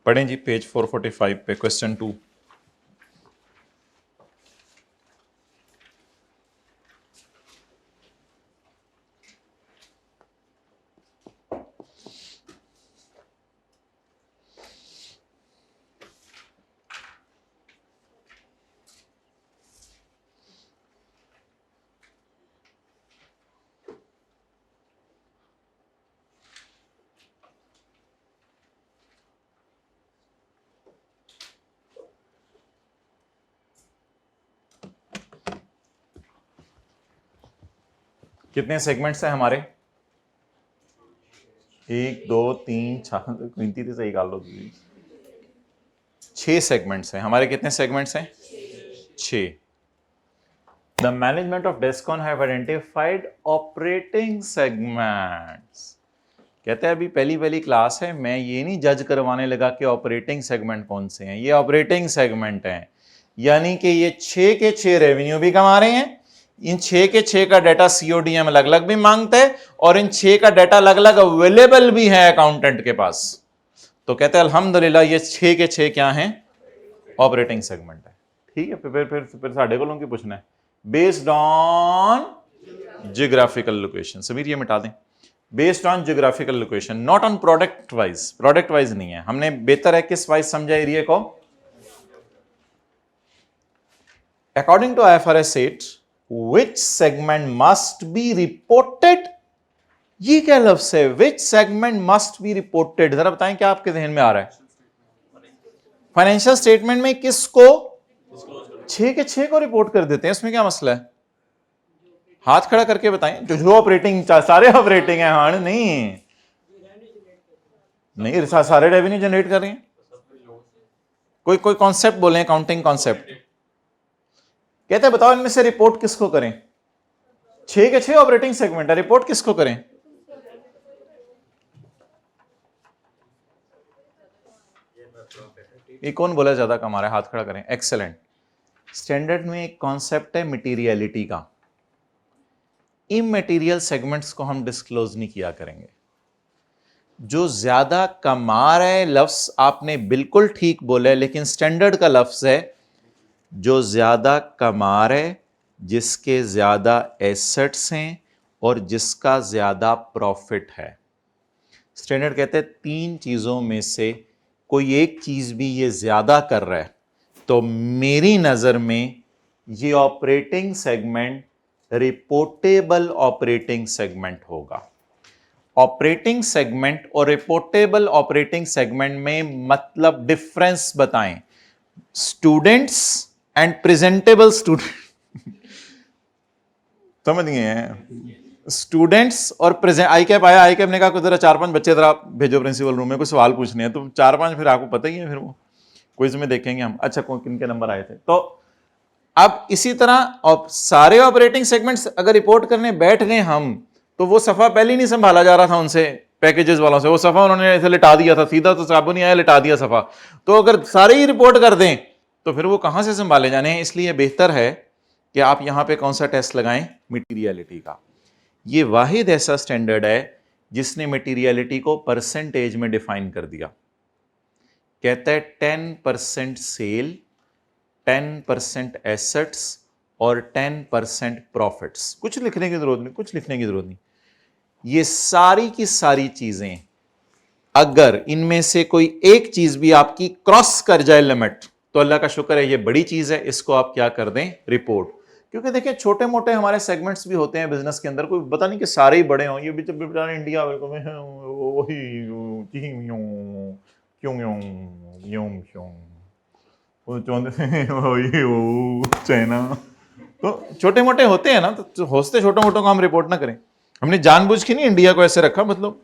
पढ़ें जी, पेज 445 पे क्वेश्चन 2। कितने सेगमेंट्स हैं हमारे? 1 2 3 4, गिनती तो सही कर लो। 6 सेगमेंट्स हैं हमारे। कितने सेगमेंट्स हैं? 6। The management of Descon have identified operating segments. कहते हैं अभी पहली क्लास है, मैं ये नहीं जज करवाने लगा कि ऑपरेटिंग सेगमेंट कौन से हैं। ये ऑपरेटिंग सेगमेंट हैं, यानी कि ये 6 के 6 रेवेन्यू भी कमा रहे हैं। इन 6 के 6 का डाटा सीओडीएम अलग अलग भी मांगता है, और इन 6 का डाटा अलग अलग अवेलेबल भी है अकाउंटेंट के पास। तो कहते हैं अल्हम्दुलिल्लाह ये 6 के 6 क्या हैं? ऑपरेटिंग सेगमेंट है। ठीक है, फिर साढ़े को की पूछना है based on geographical location. Sameer ये मिटा दें, based on geographical location, not on product wise. Product wise नहीं है, हमने बेहतर है किस वाइज समझा एरिया को? According to IFRS 8 which segment must be reported। ये क्या लफ्ज है? which segment must be reported, जरा बताएं क्या आपके ध्यान में आ रहा है? फाइनेंशियल स्टेटमेंट में किसको? 6 के 6 को रिपोर्ट कर देते हैं, इसमें क्या मसला है? हाथ खड़ा करके बताएं। जो ऑपरेटिंग, सारे ऑपरेटिंग है। हाँ नहीं नहीं, सारे रेवेन्यू जनरेट कर रहे हैं। कोई कॉन्सेप्ट बोले, अकाउंटिंग कॉन्सेप्ट। कहते हैं बताओ इनमें से रिपोर्ट किसको करें? 6 के 6 ऑपरेटिंग सेगमेंट है, रिपोर्ट किसको करें? ये कौन बोला ज्यादा कमा रहा है? हाथ खड़ा करें। एक्सेलेंट। स्टैंडर्ड में एक कॉन्सेप्ट है मटेरियलिटी का। इमटेरियल सेगमेंट्स को हम डिस्क्लोज नहीं किया करेंगे। जो ज्यादा कमा रहे, लफ्ज आपने बिल्कुल ठीक बोला है, लेकिन स्टैंडर्ड का लफ्ज है जो ज्यादा कमा रहे, जिसके ज्यादा एसेट्स हैं और जिसका ज्यादा प्रॉफिट है। स्टैंडर्ड कहते हैं 3 चीजों में से कोई एक चीज भी ये ज्यादा कर रहा है, तो मेरी नजर में ये operating segment reportable operating segment होगा। ऑपरेटिंग सेगमेंट और रिपोर्टेबल ऑपरेटिंग सेगमेंट में मतलब डिफरेंस बताएं। स्टूडेंट्स एंड प्रेजेंटेबल स्टूडेंट समझ गए हैं? स्टूडेंट्स और प्रेजेंट। आई कैप आया, आई कैप ने कहा कुछ जरा 4-5 बच्चे जरा भेजो प्रिंसिपल रूम में, कुछ सवाल पूछने हैं। तो 4-5 फिर आपको पता ही है, फिर वो क्विज में देखेंगे हम। अच्छा किन के नंबर आए थे। तो अब इसी तरह सारे ऑपरेटिंग सेगमेंट्स अगर रिपोर्ट करने बैठ गए हम, तो वो सफा पहले ही नहीं संभाला जा रहा था उनसे, पैकेजेस वालों से। वो सफा उन्होंने ऐसे लिटा दिया था, सीधा तो साबुन नहीं आया, लिटा दिया सफा। तो अगर सारे ही रिपोर्ट कर दें तो फिर वो कहां से संभाले जाने हैं। इसलिए बेहतर है कि आप यहां पे कौन सा टेस्ट लगाएं, मटीरियलिटी का। ये वाहिद ऐसा स्टैंडर्ड है जिसने मटीरियलिटी को परसेंटेज में डिफाइन कर दिया। कहता है 10% सेल, 10% एसेट्स और 10% प्रॉफिट्स। कुछ लिखने की जरूरत नहीं, कुछ लिखने की जरूरत नहीं। ये सारी की सारी चीजें अगर इनमें से कोई एक चीज भी आपकी क्रॉस कर जाए लिमिट, तो अल्लाह का शुक्र है, ये बड़ी चीज है, इसको आप क्या कर दें, रिपोर्ट। क्योंकि देखिए छोटे मोटे हमारे सेगमेंट्स भी होते हैं बिजनेस के अंदर, कोई पता नहीं कि सारे ही बड़े हों। ये भी बेचारा इंडिया चाइना, तो छोटे मोटे होते हैं ना, तो होते छोटे मोटों को हम रिपोर्ट ना करें। हमने जानबूझ के नहीं इंडिया को ऐसे रखा, मतलब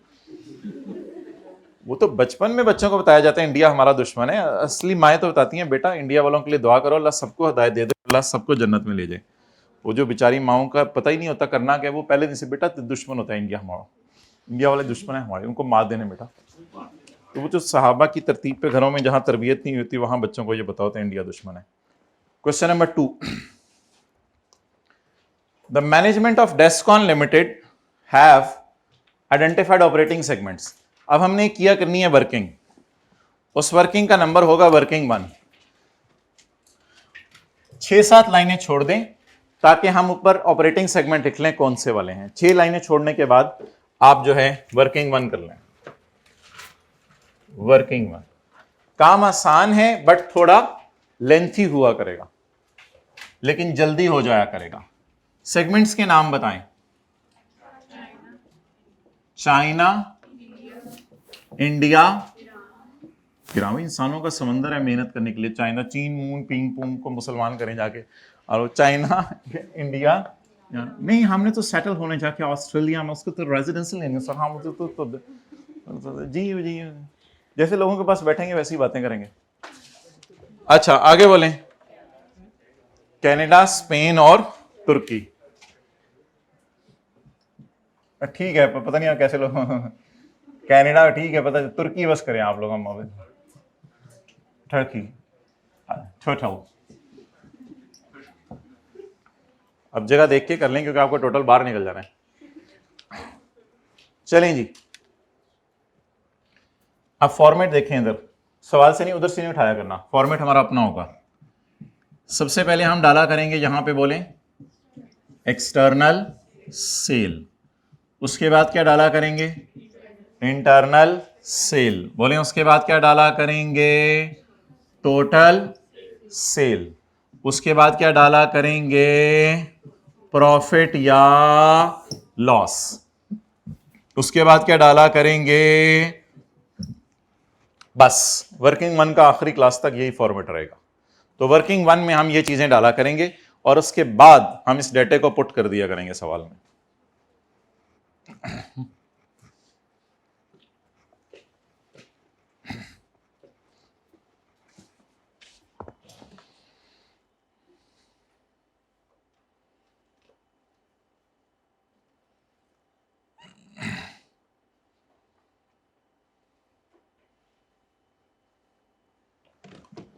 वो तो बचपन में बच्चों को बताया जाता है इंडिया हमारा दुश्मन है। असली माएँ तो बताती हैं बेटा इंडिया वालों के लिए दुआ करो, अल्लाह सबको हिदायत दे दे, अल्लाह सबको जन्नत में ले जाए। वो जो बेचारी माओं का पता ही नहीं होता करना क्या, वो पहले दिन से बेटा दुश्मन होता है इंडिया हमारा, इंडिया वाले दुश्मन है हमारे, उनको मार देने बेटा। तो वो जो सहाबा की तरतीब पे घरों में जहां तरबियत नहीं होती, वहां बच्चों को ये पता होता है इंडिया दुश्मन है। Question number 2, the management of Descon limited have identified operating segments. अब हमने किया करनी है वर्किंग, उस वर्किंग का नंबर होगा वर्किंग 1। 6-7 लाइनें छोड़ दें ताकि हम ऊपर ऑपरेटिंग सेगमेंट लिख लें कौन से वाले हैं। 6 लाइनें छोड़ने के बाद आप जो है वर्किंग 1 कर लें। वर्किंग 1 काम आसान है बट थोड़ा लेंथी हुआ करेगा, लेकिन जल्दी हो जाया करेगा। सेगमेंट्स के नाम बताएं। चाइना, इंडिया, गिरावी इंसानों का समंदर है मेहनत करने के लिए। चाइना, चीन, मून, पिंग पुंग को मुसलमान करें जाके। और चाइना, इंडिया नहीं, हमने तो सेटल होने जाके ऑस्ट्रेलिया में, उसको तो रेजिडेंशियल लेंगे सर। हाँ मुझे तो जी जैसे लोगों के पास बैठेंगे वैसी बातें करेंगे। अच्छा आगे बोलें। कनाडा, स्पेन और तुर्की। ठीक है, पता नहीं कैसे लोग कनाडा ठीक है, पता, तुर्की बस करें आप लोग। हम टर्की, टोटल अब जगह देख के कर लें क्योंकि आपको टोटल बाहर निकल जाना है। चलें जी, अब फॉर्मेट देखें। इधर सवाल से नहीं, उधर से नहीं उठाया करना, फॉर्मेट हमारा अपना होगा। सबसे पहले हम डाला करेंगे यहां पे बोलें एक्सटर्नल सेल, उसके बाद क्या डाला करेंगे, इंटरनल सेल बोलें, उसके बाद क्या डाला करेंगे, टोटल सेल, उसके बाद क्या डाला करेंगे, प्रॉफिट या लॉस, उसके बाद क्या डाला करेंगे। बस वर्किंग 1 का आखिरी क्लास तक यही फॉर्मेट रहेगा। तो वर्किंग 1 में हम ये चीजें डाला करेंगे और उसके बाद हम इस डेटे को पुट कर दिया करेंगे सवाल में।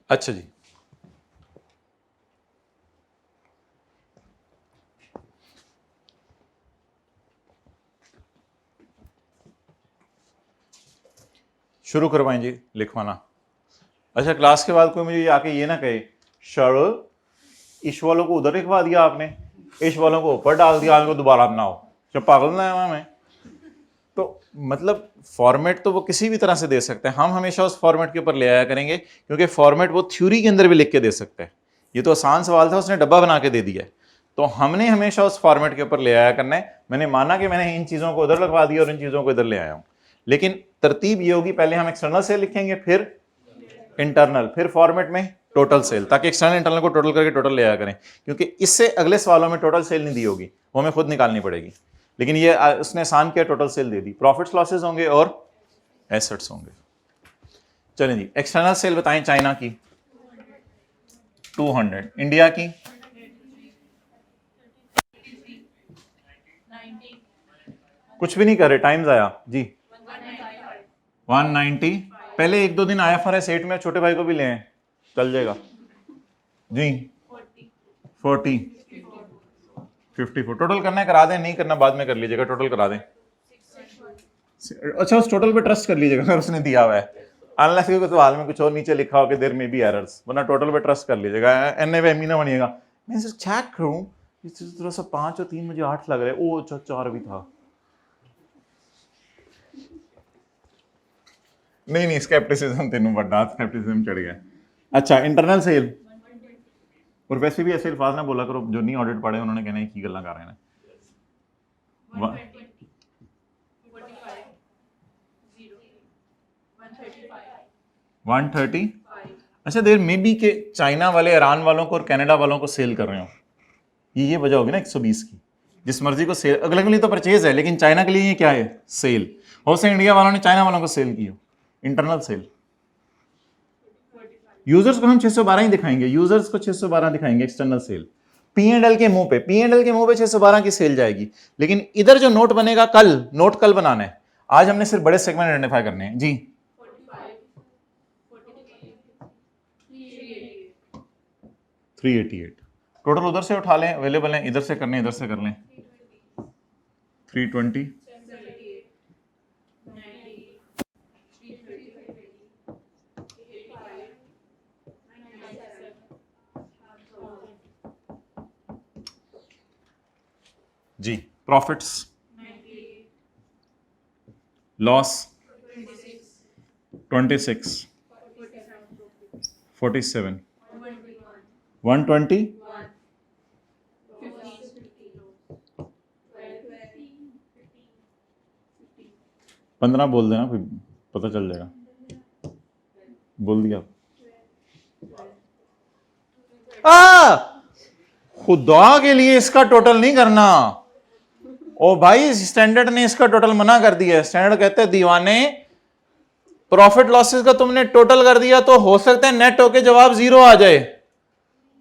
अच्छा जी, शुरू करवाएं जी लिखवाना। अच्छा क्लास के बाद कोई मुझे आके ये ना कहे सर इश वालों को उधर लिखवा दिया आपने, इश वालों को ऊपर डाल दिया, आपको दोबारा बनाओ, क्या पागल ना है मैं। तो मतलब फॉर्मेट तो वो किसी भी तरह से दे सकते हैं, हम हमेशा उस फॉर्मेट के ऊपर ले आया करेंगे क्योंकि फॉर्मेट वो थ्योरी के अंदर भी लिख के दे सकते हैं। ये तो आसान सवाल था, उसने डब्बा बना के दे दिया है, तो हमने हमेशा उस फॉर्मेट के ऊपर ले आया करना है। मैंने माना कि मैंने इन चीज़ों को उधर लगवा दिया और इन चीज़ों को इधर ले आया हूँ, लेकिन तरतीब ये होगी पहले हम एक्सटर्नल सेल लिखेंगे, फिर इंटरनल, फिर फॉर्मेट में टोटल सेल, ताकि एक्सटर्नल इंटरनल को टोटल करके टोटल ले आया करें। क्योंकि इससे अगले सवालों में टोटल सेल नहीं दी होगी, वो हमें खुद निकालनी पड़ेगी। लेकिन ये उसने आसान किया, टोटल सेल दे दी। प्रॉफिट्स लॉसेस होंगे और एसेट्स होंगे। चलें जी, एक्सटर्नल सेल बताएं चाइना की 200, इंडिया की 90, कुछ भी नहीं करे, टाइम आया जी 190। पहले एक दो दिन IFRS 8 में छोटे भाई को भी ले आए, चल जाएगा जी 40 54। टोटल करना है करा दें, नहीं करना बाद में कर लीजिएगा, टोटल करा दें। अच्छा उस टोटल पे ट्रस्ट कर लीजिएगा अगर उसने दिया हुआ है, अनलेस के सवाल में कुछ और नीचे लिखा हो कि देयर में बी एरर्स, वरना टोटल पे ट्रस्ट कर लीजिएगा। NA ना बनिएगा। मैं सिर्फ चेक करूं, थोड़ा सा 5 और 3 मुझे 8 लग रहा है, ओ अच्छा 4 भी था। नहीं स्केप्टिसिज्म तेनों बड़ा स्केप्टिसिज्म चढ़ गया। अच्छा इंटरनल सेल, और वैसे भी ऐसे अल्फाज ना बोला करो, जो नहीं ऑडिट पढ़े उन्होंने कहना की गल्ला कर रहे हैं। 130। अच्छा देर मे बी के चाइना वाले ईरान वालों को और कनाडा वालों को सेल कर रहे हो, ये वजह होगी ना 120 की। जिस मर्जी को सेल, अगले के लिए तो परचेज है, लेकिन चाइना के लिए ये क्या है, सेल। हो सकता है इंडिया वालों ने चाइना वालों को सेल की हो, इंटरनल सेल। यूजर्स को हम 612 ही दिखाएंगे, यूजर्स को 612 दिखाएंगे एक्सटर्नल सेल। P&L के मुंह पे, P&L के मुंह पे 612 की सेल जाएगी। लेकिन इधर जो नोट बनेगा कल, नोट कल बनाना है, आज हमने सिर्फ बड़े सेगमेंट आइडेंटिफाई करने हैं जी। 388 टोटल उधर से उठा लें, अवेलेबल है, इधर से करने इधर से कर लें। 320 जी। प्रॉफिट्स, लॉस 26 47 120 15 बोल देना, फिर पता चल जाएगा। बोल दिया खुदा के लिए इसका टोटल नहीं करना। ओ भाई स्टैंडर्ड ने इसका टोटल मना कर दिया। स्टैंडर्ड कहते हैं दीवाने, प्रॉफिट लॉसेस का तुमने टोटल कर दिया तो हो सकता है नेट होके जवाब 0 आ जाए,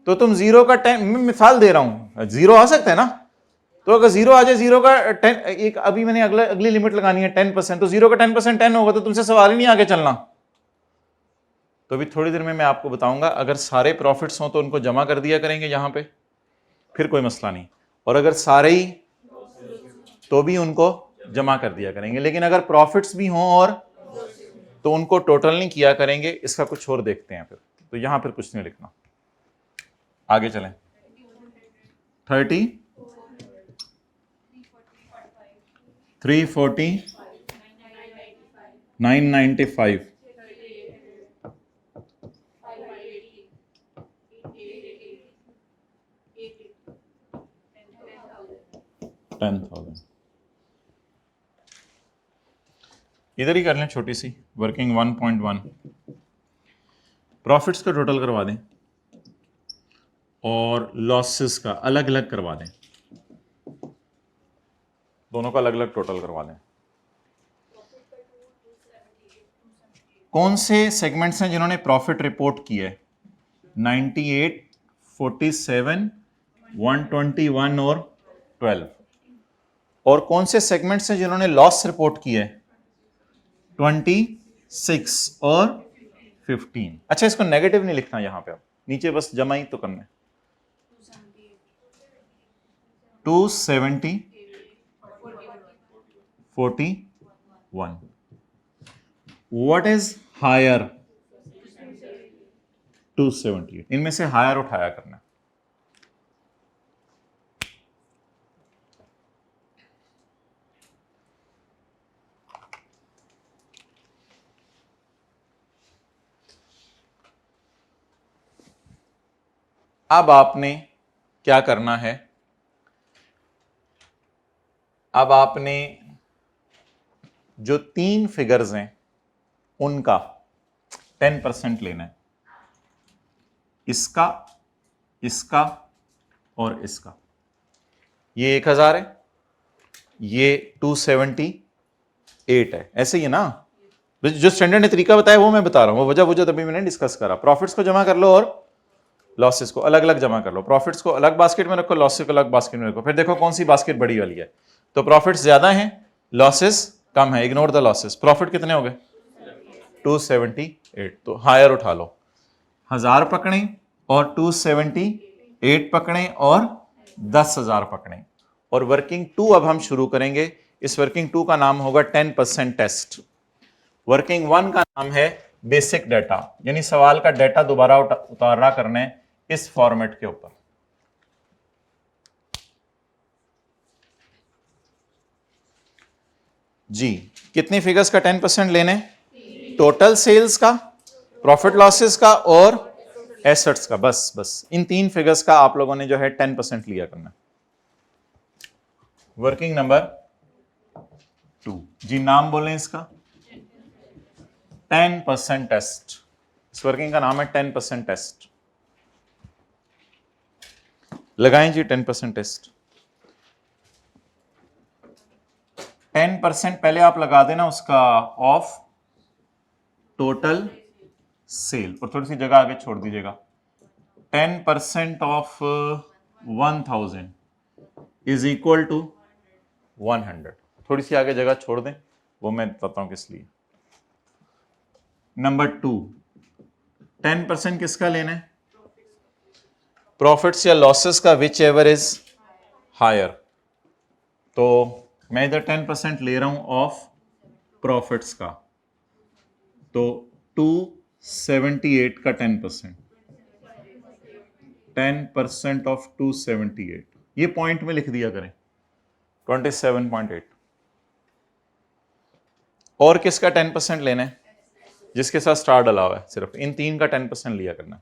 तो तुम 0 का 10, मैं मिसाल दे रहा हूं, 0 आ सकता है ना, तो अगर 0 आ जाए, 0 का 10, एक अभी मैंने अगली लिमिट लगानी है 10%, तो 0 का 10% 10 होगा, तो तुमसे सवाल ही नहीं आगे चलना। तो अभी थोड़ी देर में मैं आपको बताऊंगा, अगर सारे प्रॉफिट्स हों तो उनको जमा कर दिया करेंगे यहां पे, फिर कोई मसला नहीं, और अगर सारे ही तो भी उनको जमा कर दिया करेंगे। लेकिन अगर प्रॉफिट्स भी हों और तो उनको टोटल नहीं किया करेंगे। इसका कुछ और देखते हैं फिर, तो यहां फिर कुछ नहीं लिखना, आगे चलें। 30 340 995 10,000। इधर ही कर लें छोटी सी वर्किंग 1.1। प्रॉफिट्स का टोटल करवा दें और लॉसेस का अलग अलग करवा दें, दोनों का अलग अलग टोटल करवा दें। कौन से सेगमेंट्स हैं जिन्होंने प्रॉफिट रिपोर्ट किया है? 98, 47, 121 और 12। और कौन से सेगमेंट्स हैं जिन्होंने लॉस रिपोर्ट किया है? 26 और 15। अच्छा इसको नेगेटिव नहीं लिखना यहां पे, अब नीचे बस जमा ही तो करना है। 270 41। What is higher? 270। इनमें से हायर उठाया करना है। अब आपने क्या करना है, अब आपने जो 3 फिगर्स हैं उनका 10% लेना है, इसका, इसका और इसका। ये 1000 है, ये 278 है, ऐसे ही है ना? जो स्टैंडर्ड ने तरीका बताया वो मैं बता रहा हूं, वो वजह तभी मैंने डिस्कस करा। प्रॉफिट्स को जमा कर लो और लॉसेस को अलग अलग जमा कर लो। प्रॉफिट्स को अलग बास्केट में रखो, लॉसेस को अलग बास्केट में रखो, फिर देखो कौन सी बास्केट बड़ी वाली है। तो प्रॉफिट्स ज्यादा हैं, लॉसेस कम है, इग्नोर द लॉसेस। प्रॉफिट कितने हो गए? 278। तो हायर उठा लो, 1000 पकड़ें और 278 पकड़ें और 10,000 पकड़ें। और वर्किंग 2 अब हम शुरू करेंगे। इस वर्किंग 2 का नाम होगा 10% टेस्ट। वर्किंग 1 का नाम है बेसिक डाटा, यानी सवाल का डाटा दोबारा उतारना करना है इस फॉर्मेट के ऊपर। जी, कितनी फिगर्स का 10% लेने? टोटल सेल्स का, प्रॉफिट लॉसेस का और एसेट्स का। बस इन 3 फिगर्स का आप लोगों ने जो है 10% लिया करना। वर्किंग नंबर 2, जी नाम बोलें इसका 10% टेस्ट। इस वर्किंग का नाम है 10% टेस्ट। लगाएं जी 10% टेस्ट। 10% पहले आप लगा देना उसका ऑफ टोटल सेल, और थोड़ी सी जगह आगे छोड़ दीजिएगा। 10% ऑफ 1000 इज इक्वल टू 100। थोड़ी सी आगे जगह छोड़ दें, वो मैं बताता हूं किस लिए। नंबर 2, 10% किसका लेना है? प्रॉफिट्स या लॉसेस का, विच एवर इज हायर। तो मैं इधर 10% ले रहा हूं ऑफ प्रॉफिट्स का, तो 278 का 10% ऑफ 278, ये पॉइंट में लिख दिया करें 27.8। और किसका 10% लेना है? जिसके साथ स्टार डला हुआ है, सिर्फ इन 3 का 10% लिया करना।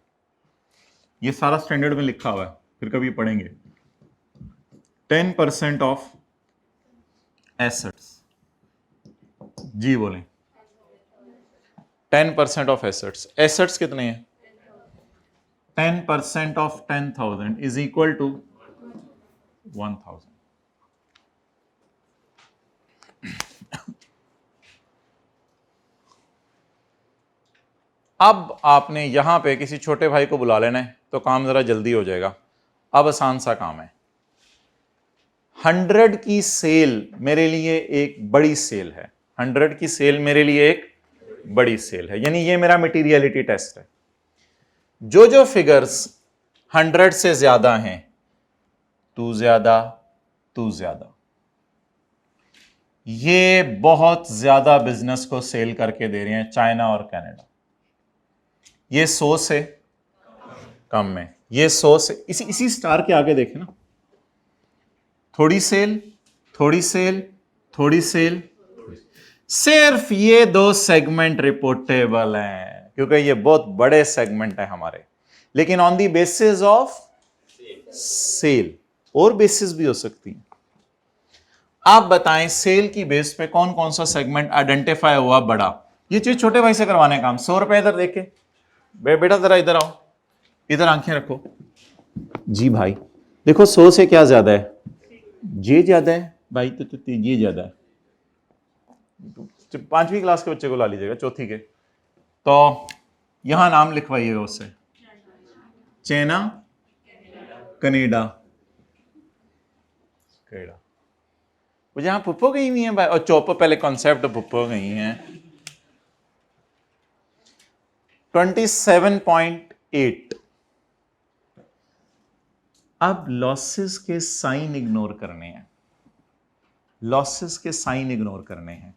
ये सारा स्टैंडर्ड में लिखा हुआ है, फिर कभी पढ़ेंगे। 10% ऑफ एसेट्स, जी बोलें। 10% ऑफ एसेट्स, एसेट्स कितने हैं? 10% ऑफ 10,000 इज इक्वल टू 1000। अब आपने यहां पे किसी छोटे भाई को बुला लेना है, तो काम जरा जल्दी हो जाएगा। अब आसान सा काम है। 100 की सेल मेरे लिए एक बड़ी सेल है। 100 की सेल मेरे लिए एक बड़ी सेल है, यानी ये मेरा मटीरियलिटी टेस्ट है। जो जो फिगर्स 100 से ज्यादा हैं, तू ज्यादा, तू ज्यादा, ये बहुत ज्यादा बिजनेस को सेल करके दे रहे हैं, चाइना और कनाडा। ये 100 से कम में, ये 100 से, इसी स्टार के आगे देखें ना, थोड़ी सेल, थोड़ी सेल, थोड़ी सेल। सिर्फ ये 2 सेगमेंट रिपोर्टेबल हैं, क्योंकि ये बहुत बड़े सेगमेंट है हमारे। लेकिन on the basis of sale, और बेसिस भी हो सकती है। आप बताएं सेल की बेस पे कौन कौन सा सेगमेंट आइडेंटिफाई हुआ बड़ा? ये चीज छोटे भाई से करवाने काम। 100 रुपए इधर देखे, बेटा जरा इधर आओ, इधर आंखें रखो जी भाई। देखो 100 से क्या ज्यादा है? ये ज्यादा है भाई, तो ये ज्यादा है। 5वीं क्लास के बच्चे को ला लीजिएगा, चौथी के। तो यहां नाम लिखवाइएगा उससे, चाइना, कनाडा, कनाडा। वो जहां पुप्पो गई हुई है भाई, और चौपो पहले कॉन्सेप्ट पुप्पो गई हैं। 27.8। अब लॉसेस के साइन इग्नोर करने हैं, लॉसेस के साइन इग्नोर करने हैं।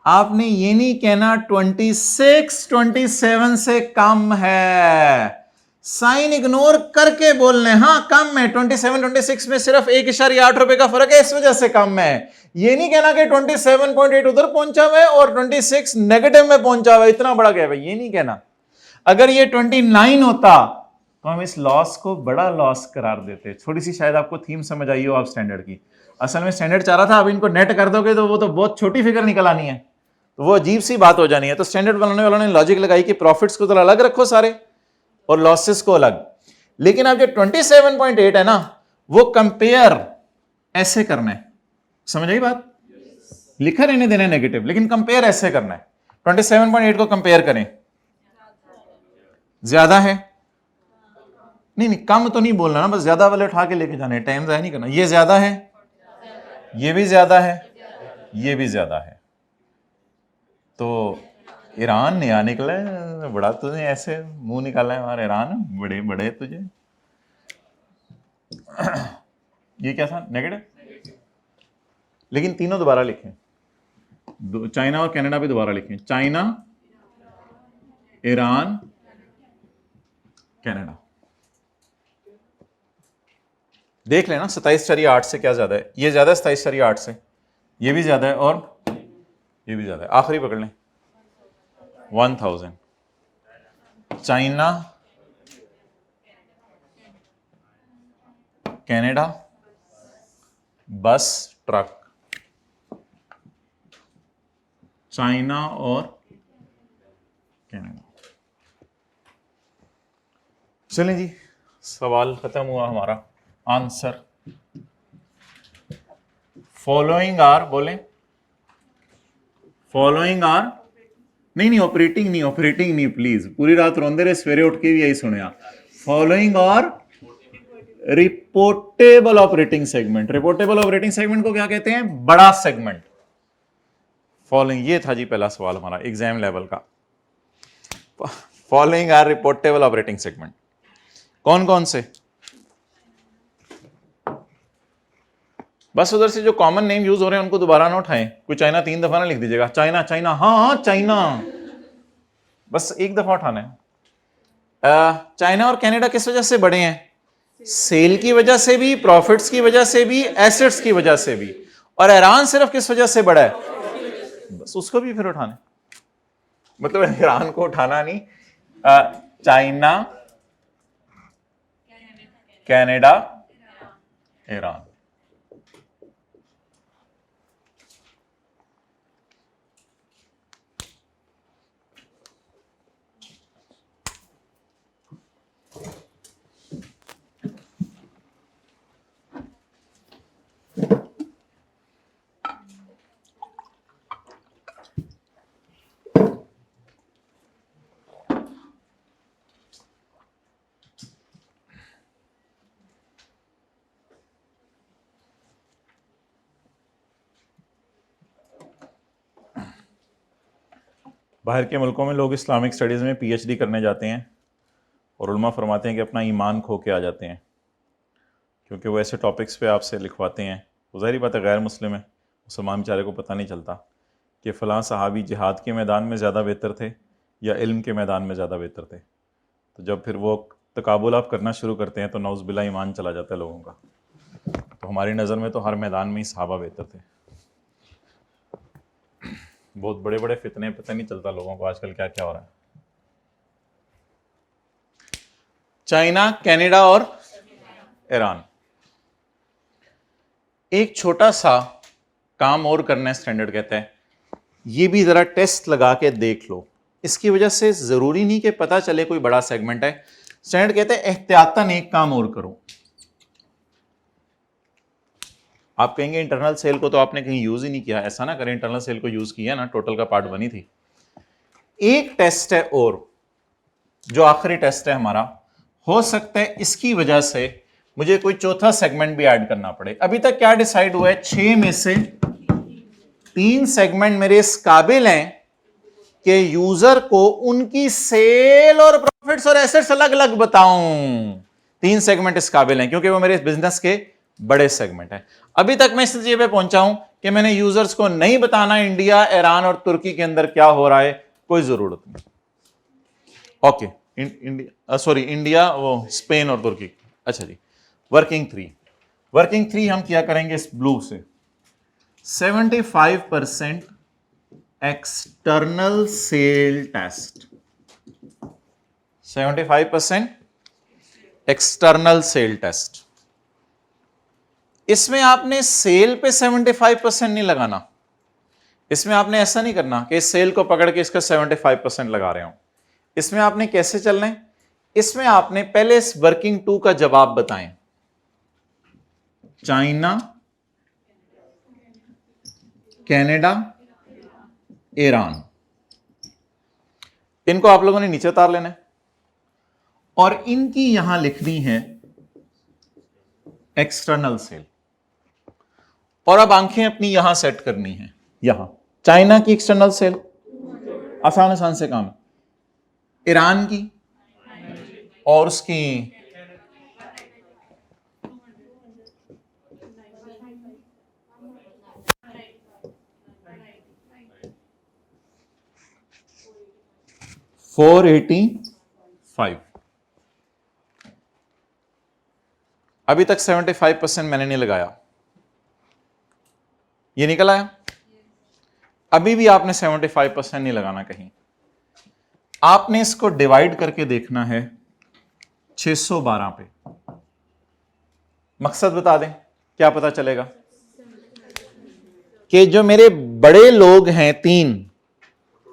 आपने ये नहीं कहना 26 27 से कम है, साइन इग्नोर करके बोलने, हाँ कम है, 27 26 में सिर्फ 1.8 रुपए का फर्क है, इस वजह से कम है। ये नहीं कहना कि 27.8 उधर पहुंचा हुआ है और 26 नेगेटिव में पहुंचा हुआ है, इतना बड़ा गैप है, ये नहीं कहना। अगर ये 29 होता तो हम इस लॉस को बड़ा लॉस करार देते। थोड़ी सी शायद आपको थीम समझ आई हो आप स्टैंडर्ड की। असल में स्टैंडर्ड चाह रहा था, अब इनको नेट कर दोगे तो वो तो बहुत छोटी फिगर निकल आनी है, तो वो अजीब सी बात हो जानी है। तो स्टैंडर्ड बनाने वालों ने लॉजिक लगाई कि प्रॉफिट्स को तो अलग रखो सारे और लॉसेस को अलग। लेकिन अब जो 27.8 है ना, वो कंपेयर ऐसे करना है, समझ आई बात? लिखा रहने देना है नेगेटिव, लेकिन कंपेयर ऐसे करना है। 27.8 को कंपेयर करें, ज्यादा है, नहीं कम तो नहीं बोलना ना, बस ज्यादा वाले उठा के लेके जाने, टाइम जाया नहीं करना। ये ज्यादा है, ये भी ज्यादा है, ये भी ज्यादा है। तो ईरान नया निकला है, बड़ा तुझे ऐसे मुंह निकाला है हमारा ईरान, बड़े बड़े तुझे। ये क्या था? नेगेटिव। लेकिन तीनों दोबारा लिखें, चाइना और कनाडा भी दोबारा लिखें, चाइना, ईरान, कनाडा। देख लेना 27.8 से क्या ज्यादा है, ये ज्यादा है 27.8 से, ये भी ज्यादा है और ये भी ज्यादा है। आखिरी पकड़ लें 1000, China, Canada, bus truck, China और कनाडा। चलें जी, सवाल खत्म हुआ हमारा। आंसर फॉलोइंग आर, बोलें फॉलोइंग आर, नहीं ऑपरेटिंग नहीं प्लीज, पूरी रात रोंदे रहे, सवेरे उठ के भी यही सुने। Following are reportable operating segment. Reportable operating segment को क्या कहते हैं? बड़ा सेगमेंट। फॉलोइंग, ये था जी पहला सवाल हमारा एग्जाम लेवल का। Following are reportable operating segment कौन कौन से? बस उधर से जो कॉमन नेम यूज हो रहे हैं उनको दोबारा ना उठाएं। कोई चाइना 3 दफा ना लिख दीजिएगा, चाइना चाइना, हाँ चाइना, बस एक दफा उठाना है। चाइना और कनाडा किस वजह से बड़े हैं? सेल की वजह से भी, प्रॉफिट्स की वजह से भी, एसेट्स की वजह से भी। और ईरान सिर्फ किस वजह से बड़ा है? बस उसको भी फिर उठाना, मतलब ईरान को उठाना नहीं। China, Canada, Iran. बाहर के मुल्कों में लोग इस्लामिक स्टडीज़ में पीएचडी करने जाते हैं और उलमा फरमाते हैं कि अपना ईमान खो के आ जाते हैं, क्योंकि वो ऐसे टॉपिक्स पे आपसे लिखवाते हैं। वो ज़ाहिर बात है गैर मुस्लिम है, मुसलमान बेचारे को पता नहीं चलता कि फ़लाँ सहाबी जिहाद के मैदान में ज़्यादा बेहतर थे या इल्म के मैदान में ज़्यादा बेहतर थे। तो जब फिर वो तकाबुल आप करना शुरू करते हैं तो नौज़ बिल्लाह ईमान चला जाता है लोगों का। तो हमारी नज़र में तो हर मैदान में ही सहाबा बेहतर थे। बहुत बड़े बड़े फितने, पता नहीं चलता लोगों को आजकल क्या क्या हो रहा है। चाइना, कनाडा और ईरान। एक छोटा सा काम और करना है, स्टैंडर्ड कहता है ये भी जरा टेस्ट लगा के देख लो। इसकी वजह से जरूरी नहीं कि पता चले कोई बड़ा सेगमेंट है। स्टैंडर्ड कहते हैं एहतियातन एक काम और करो। आप कहेंगे इंटरनल सेल को तो आपने कहीं यूज ही नहीं किया, ऐसा ना करें, इंटरनल सेल को यूज किया ना, टोटल का पार्ट बनी थी। एक टेस्ट है और, जो आखिरी टेस्ट है हमारा, हो सकता है इसकी वजह से मुझे कोई चौथा सेगमेंट भी ऐड करना पड़े। अभी तक क्या डिसाइड हुआ है? 6 में से 3 सेगमेंट मेरे इस काबिल हैं कि यूजर को उनकी सेल और प्रॉफिट्स और एसेट्स अलग अलग बताऊं। 3 सेगमेंट इस काबिल हैं क्योंकि वो मेरे बिजनेस के बड़े सेगमेंट है। अभी तक मैं इस नतीजे पे पहुंचा हूं कि मैंने यूजर्स को नहीं बताना इंडिया, ईरान और तुर्की के अंदर क्या हो रहा है, कोई जरूरत नहीं। ओके, इंडिया, वो स्पेन और तुर्की। अच्छा जी, वर्किंग 3 हम क्या करेंगे इस ब्लू से। 75% external sale test, 75% external sale test. इसमें आपने सेल पे 75% नहीं लगाना। इसमें आपने ऐसा नहीं करना कि सेल को पकड़ के इसका 75% लगा रहे हो। इसमें आपने कैसे चलना है? इसमें आपने पहले इस वर्किंग 2 का जवाब बताएं। China, Canada, Iran. इनको आप लोगों ने नीचे उतार लेना है और इनकी यहां लिखनी है एक्सटर्नल सेल। और अब आंखें अपनी यहां सेट करनी है। यहां चाइना की एक्सटर्नल सेल, आसान आसान से काम है। ईरान की और उसकी 485। अभी तक 75% मैंने नहीं लगाया, ये निकल आया। अभी भी आपने 75% नहीं लगाना कहीं, आपने इसको डिवाइड करके देखना है 612 पे। मकसद बता दें, क्या पता चलेगा कि जो मेरे बड़े लोग हैं तीन,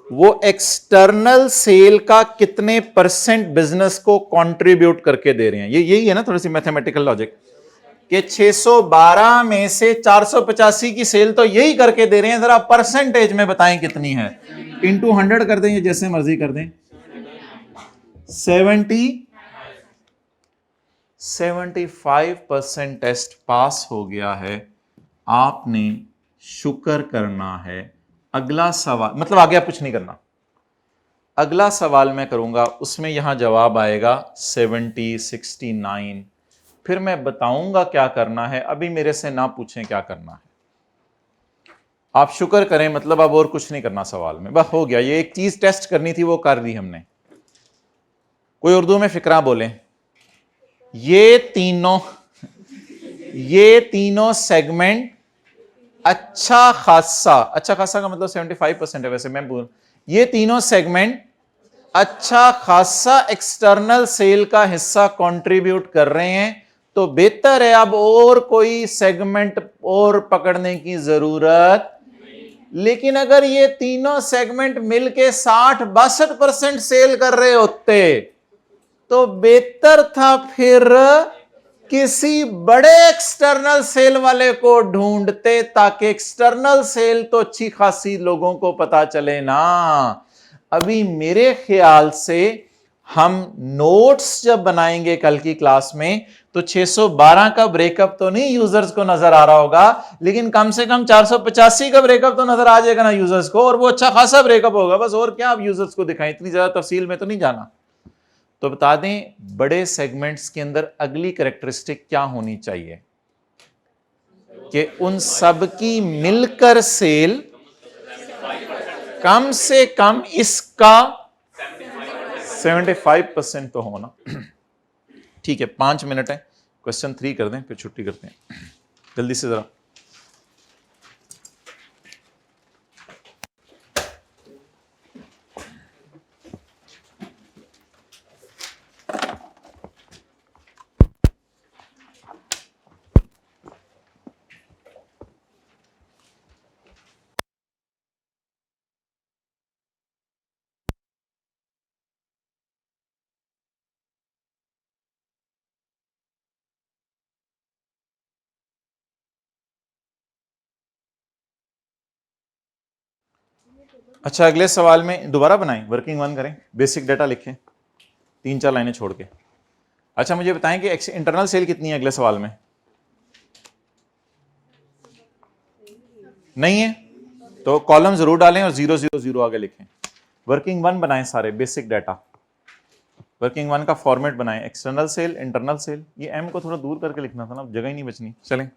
वो एक्सटर्नल सेल का कितने परसेंट बिजनेस को कंट्रीब्यूट करके दे रहे हैं। ये यही है ना थोड़ी सी मैथमेटिकल लॉजिक, कि 612 में से 485 की सेल तो यही करके दे रहे हैं, जरा परसेंटेज में बताएं कितनी है। इंटू 100 कर दें, जैसे मर्जी कर दें। 75% टेस्ट पास हो गया है, आपने शुक्र करना है। अगला सवाल, मतलब आगे आप कुछ नहीं करना, अगला सवाल मैं करूंगा उसमें यहां जवाब आएगा 70, 69, फिर मैं बताऊंगा क्या करना है। अभी मेरे से ना पूछें क्या करना है, आप शुक्र करें, मतलब अब और कुछ नहीं करना सवाल में, बस हो गया। ये एक चीज टेस्ट करनी थी, वो कर दी हमने। कोई उर्दू में फिक्रा बोले। ये तीनों सेगमेंट अच्छा खासा का मतलब 75% है वैसे, मैं बोल, ये तीनों सेगमेंट अच्छा खासा एक्सटर्नल सेल का हिस्सा कंट्रीब्यूट कर रहे हैं, तो बेहतर है अब और कोई सेगमेंट और पकड़ने की जरूरत। लेकिन अगर ये तीनों सेगमेंट मिलके 60-62% सेल कर रहे होते तो बेहतर था फिर किसी बड़े एक्सटर्नल सेल वाले को ढूंढते, ताकि एक्सटर्नल सेल तो अच्छी खासी लोगों को पता चले ना। अभी मेरे ख्याल से हम नोट्स जब बनाएंगे कल की क्लास में, तो 612 का ब्रेकअप तो नहीं यूजर्स को नजर आ रहा होगा, लेकिन कम से कम 485 का ब्रेकअप तो नजर आ जाएगा ना यूजर्स को, और वो अच्छा खासा ब्रेकअप होगा। बस और क्या आप यूजर्स को दिखाएं, इतनी ज्यादा तफसील में तो नहीं जाना। तो बता दें बड़े सेगमेंट्स के अंदर अगली कैरेक्टरिस्टिक क्या होनी चाहिए, कि उन सब की मिलकर सेल कम से कम इसका 75% तो होना। ठीक है, 5 मिनट है, क्वेश्चन 3 कर दें फिर छुट्टी करते हैं, जल्दी से जरा। अच्छा, अगले सवाल में दोबारा बनाएं, वर्किंग वन करें, बेसिक डाटा लिखें 3-4 लाइनें छोड़ के। अच्छा मुझे बताएं कि इंटरनल सेल कितनी है अगले सवाल में। नहीं है तो कॉलम जरूर डालें और 000 आगे लिखें। वर्किंग वन बनाएं, सारे बेसिक डाटा। वर्किंग वन का फॉर्मेट बनाएं, एक्सटर्नल सेल, इंटरनल सेल। ये एम को थोड़ा दूर करके लिखना था ना, जगह ही नहीं बचनी। चलें,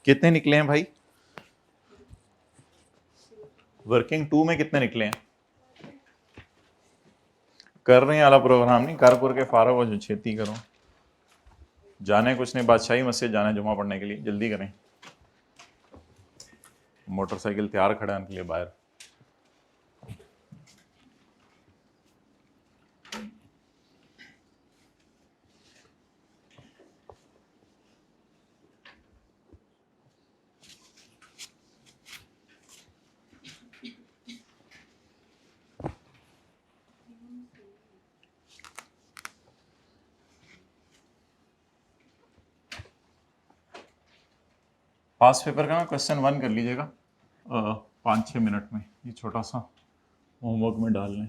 कितने निकले हैं भाई? वर्किंग 2 में कितने निकले हैं? कर रहे हैं वाला प्रोग्राम नहीं, कर के फारग हो जो, छेती करो, जाने कुछ नहीं, बादशाही मस्जिद जाना है जुमा पढ़ने के लिए, जल्दी करें। मोटरसाइकिल तैयार खड़ा है उनके लिए बाहर। पास पेपर का क्वेश्चन 1 कर लीजिएगा 5-6 मिनट में, ये छोटा सा होमवर्क में डाल लें।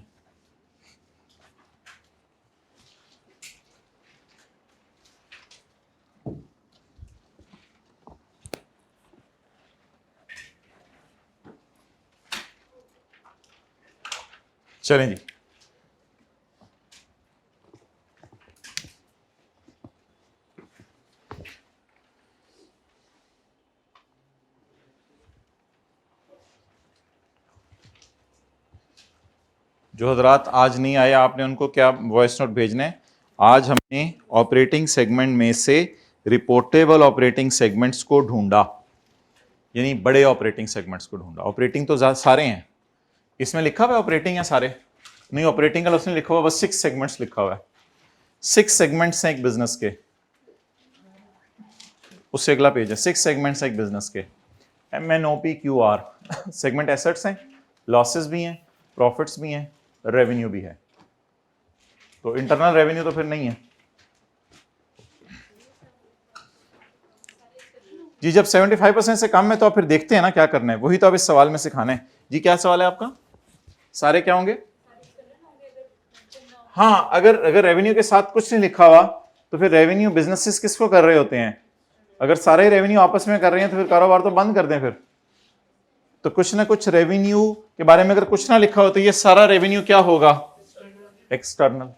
चलें जी, जो हजरात आज नहीं आए आपने उनको क्या वॉइस नोट भेजने हैं। आज हमने ऑपरेटिंग सेगमेंट में से रिपोर्टेबल ऑपरेटिंग सेगमेंट्स को ढूंढा, यानी बड़े ऑपरेटिंग सेगमेंट्स को ढूंढा। ऑपरेटिंग तो सारे हैं, इसमें लिखा हुआ है ऑपरेटिंग या सारे नहीं, ऑपरेटिंग का उसने लिखा हुआ बस 6 सेगमेंट्स लिखा हुआ है। 6 सेगमेंट्स हैं एक बिजनेस के, उससे अगला पेज है। 6 सेगमेंट्स हैं एक बिजनेस के, MNOPQR सेगमेंट एसेट्स हैं, लॉसेस भी हैं, प्रॉफिट्स भी हैं, रेवेन्यू भी है। तो इंटरनल रेवेन्यू तो फिर नहीं है जी। जब 75% से कम है तो आप फिर देखते हैं ना क्या करना है, वही तो आप इस सवाल में सिखाना है जी। क्या सवाल है आपका? सारे क्या होंगे? हाँ, अगर रेवेन्यू के साथ कुछ नहीं लिखा हुआ तो फिर रेवेन्यू बिजनेसेस किसको कर रहे होते हैं? अगर सारे रेवेन्यू आपस में कर रहे हैं तो फिर कारोबार तो बंद कर दें फिर। तो कुछ ना कुछ रेवेन्यू के बारे में अगर कुछ ना लिखा हो तो ये सारा रेवेन्यू क्या होगा? एक्सटर्नल।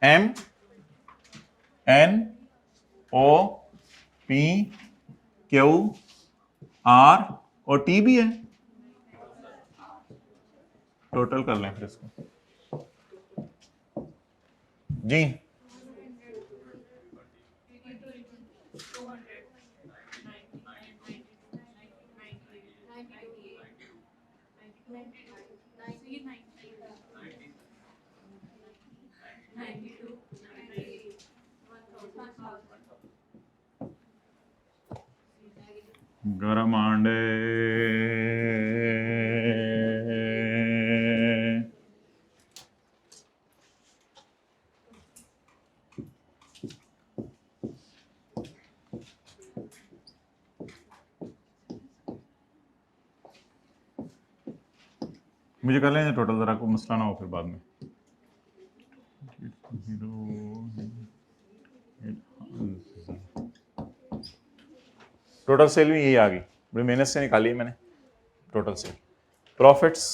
MNOPQR और T भी है, टोटल कर लें फिर इसको जी। गरम आंडे मुझे कर लेंगे टोटल, जरा को मसला ना हो फिर बाद में। टोटल सेल भी यही आ गई, बड़ी मेहनत से निकाली है मैंने टोटल सेल। प्रॉफिट्स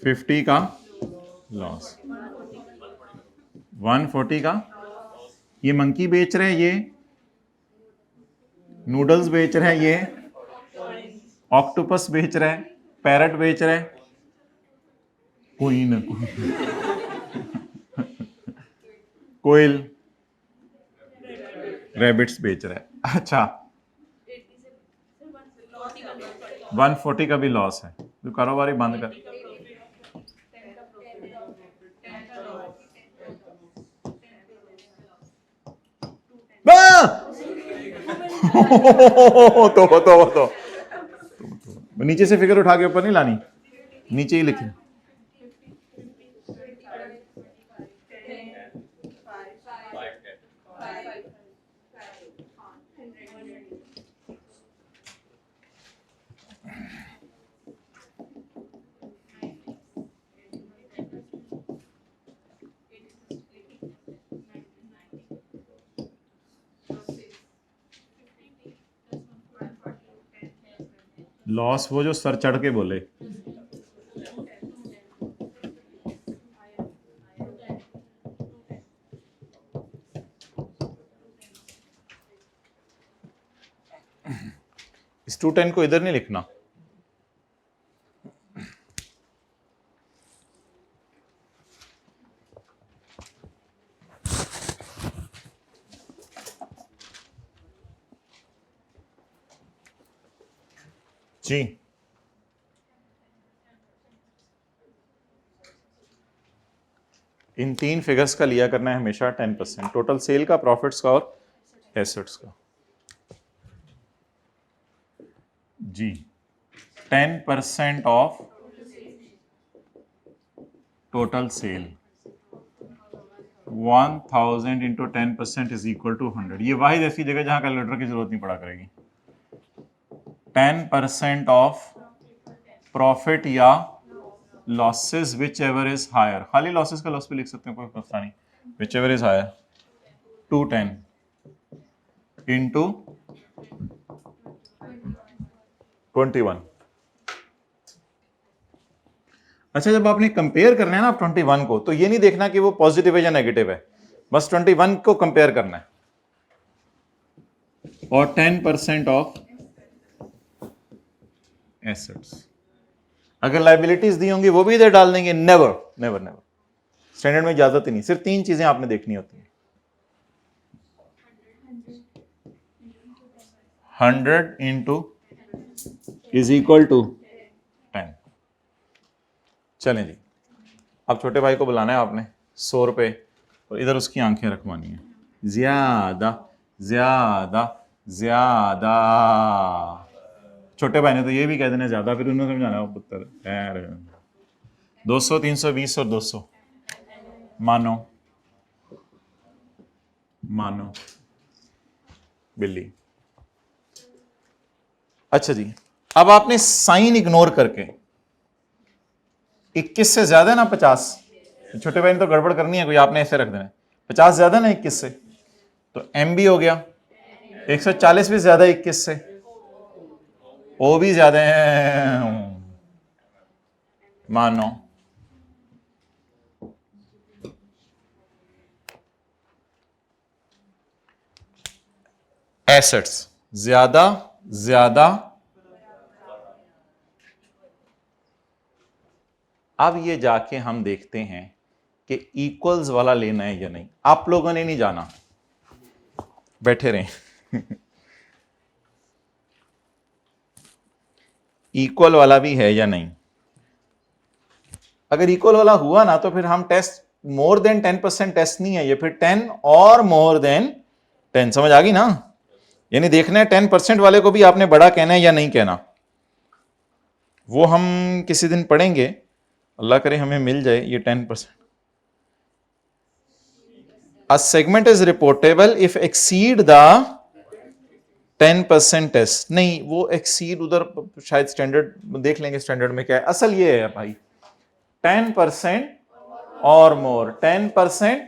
50 का लॉस, 140 का ये मंकी बेच रहे हैं, ये नूडल्स बेच रहे हैं, ये ऑक्टोपस बेच रहे हैं, पैरट बेच रहे हैं, कोई ना कोयल, रैबिट्स बेच रहा है। अच्छा 140 का भी लॉस है, तो कारोबार ही बंद कर। तो नीचे से फिगर उठा के ऊपर नहीं लानी, नीचे ही लिखी। लॉस वो जो सर चढ़ के बोले, इस 210 को इधर नहीं लिखना, जी इन 3 फिगर्स का लिया करना है हमेशा 10%, टोटल सेल का, प्रॉफिट्स का और एसेट्स का। जी 10% of total sale 1000 into 10% is equal to 100। ये वाहिद ऐसी जगह जहां कैलकुलेटर की जरूरत नहीं पड़ा करेगी। 10% ऑफ प्रॉफिट या losses whichever is higher, खाली लॉसेस का लॉस भी लिख सकते हैं, कोई मसला नहीं, whichever is higher 210 into 21। अच्छा, जब आपने कंपेयर करना है ना 21 को, तो ये नहीं देखना कि वो पॉजिटिव है या नेगेटिव है, बस 21 को कंपेयर करना है। और 10% ऑफ एसेट्स, अगर लाइबिलिटीज दी होंगी वो भी इधर डाल देंगे। नेवर नेवर नेवर, स्टैंडर्ड में इजाजत ही नहीं, सिर्फ 3 चीजें आपने देखनी होती हैं। 100 इंटू इज इक्वल टू 10। चलें जी, अब छोटे भाई को बुलाना है आपने 100 रुपये, और इधर उसकी आंखें रखवानी है, ज्यादा ज्यादा ज्यादा। छोटे भाई ने तो ये भी कह देना ज्यादा, फिर उन्होंने समझाना है पुत्र 200 320 और 200 मानो मानो बिल्ली। अच्छा जी, अब आपने साइन इग्नोर करके 21 से ज्यादा है ना 50, छोटे भाई ने तो गड़बड़ करनी है कोई, आपने ऐसे रख देना है 50 ज्यादा ना 21 से, तो एम भी हो गया, 140 भी ज्यादा 21 से, ओ भी ज्यादा है मानो एसेट्स ज्यादा ज्यादा। अब ये जाके हम देखते हैं कि इक्वल्स वाला लेना है या नहीं। आप लोगों ने नहीं जाना, बैठे रहें। इक्वल वाला भी है या नहीं। अगर इक्वल वाला हुआ ना तो फिर हम टेस्ट मोर देन 10% टेस्ट नहीं है ये, फिर 10 और मोर देन 10। समझ आ गई ना? यानी देखना है 10% वाले को भी आपने बड़ा कहना है या नहीं कहना। वो हम किसी दिन पढ़ेंगे, अल्लाह करे हमें मिल जाए ये 10%। A segment is reportable if exceed the 10% test. नहीं, वो एक्सीड उधर शायद स्टैंडर्ड देख लेंगे, स्टैंडर्ड में क्या है। असल ये है भाई 10% और मोर, 10%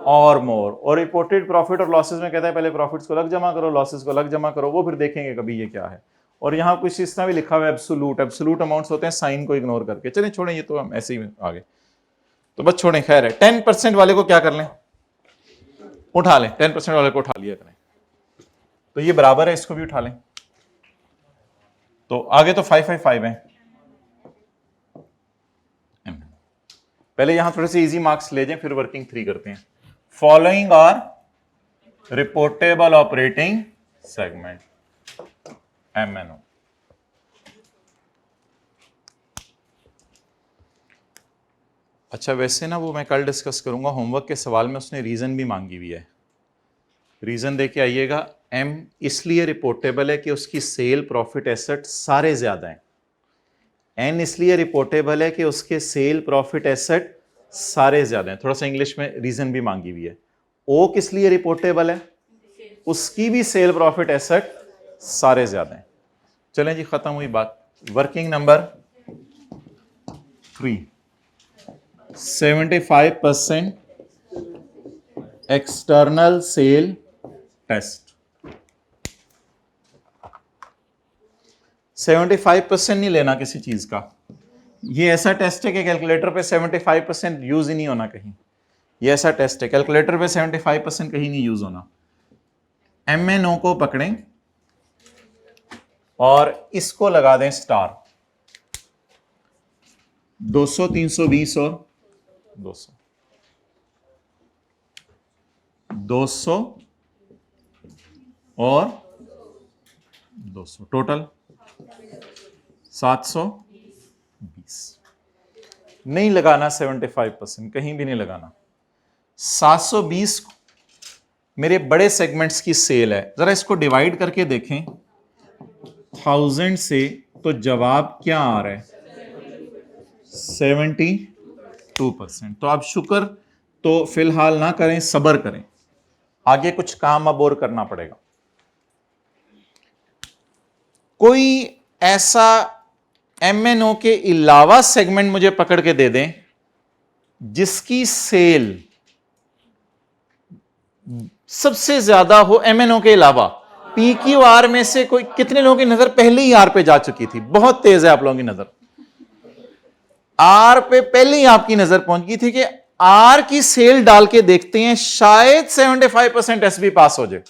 और मोर। और रिपोर्टेड प्रॉफिट और लॉसेस में कहता है पहले प्रॉफिट्स को अलग जमा करो, लॉसेस को अलग जमा करो, वो फिर देखेंगे कभी ये क्या है। और यहाँ कुछ इस तरह भी लिखा हुआ है एब्सोल्यूट, एब्सोल्यूट अमाउंट्स होते हैं साइन को इग्नोर करके। चलें छोड़ें, ये तो हम ऐसे ही आगे तो बस छोड़ें। खैर है 10% वाले को क्या कर लें, उठा लें, 10% वाले को उठा लिया करें, तो ये बराबर है, इसको भी उठा लें। तो आगे तो 555 है। पहले यहां थोड़े से इजी मार्क्स ले जाएं, फिर वर्किंग 3 करते हैं। Following are reportable operating segment MNO। अच्छा, वैसे ना वो मैं कल डिस्कस करूंगा, होमवर्क के सवाल में उसने रीजन भी मांगी हुई है। रीजन देके आइएगा। M इसलिए रिपोर्टेबल है कि उसकी सेल प्रॉफिट एसेट सारे ज्यादा हैं। N इसलिए रिपोर्टेबल है कि उसके सेल प्रॉफिट एसेट सारे ज्यादा हैं। थोड़ा सा इंग्लिश में रीजन भी मांगी हुई है। O किस लिए रिपोर्टेबल है, उसकी भी सेल प्रॉफिट एसेट सारे ज्यादा हैं। चलें जी, खत्म हुई बात। Working number 3, 75% external sale test. 75% नहीं लेना किसी चीज का। ये ऐसा टेस्ट है कि कैलकुलेटर पे 75% यूज ही नहीं होना कहीं। ये ऐसा टेस्ट है, कैलकुलेटर पे 75% कहीं नहीं यूज होना। MNO को पकड़ें, और इसको लगा दें स्टार। 200, 320 और 200, 200 और 200, टोटल 720। नहीं लगाना 75%, कहीं भी नहीं लगाना। 720 मेरे बड़े सेगमेंट्स की सेल है। जरा इसको डिवाइड करके देखें 1000 से, तो जवाब क्या आ रहा है? 72%। तो आप शुक्र तो फिलहाल ना करें, सब्र करें, आगे कुछ काम अब और करना पड़ेगा। कोई ऐसा MNO के अलावा सेगमेंट मुझे पकड़ के दे दें जिसकी सेल सबसे ज्यादा हो MNO के अलावा। PQR में से कोई कितने लोगों की नजर पहले ही R पे जा चुकी थी? बहुत तेज है आप लोगों की नजर। R पे पहले ही आपकी नजर पहुंच गई थी कि R की सेल डाल के देखते हैं, शायद 75% SB पास हो जाए।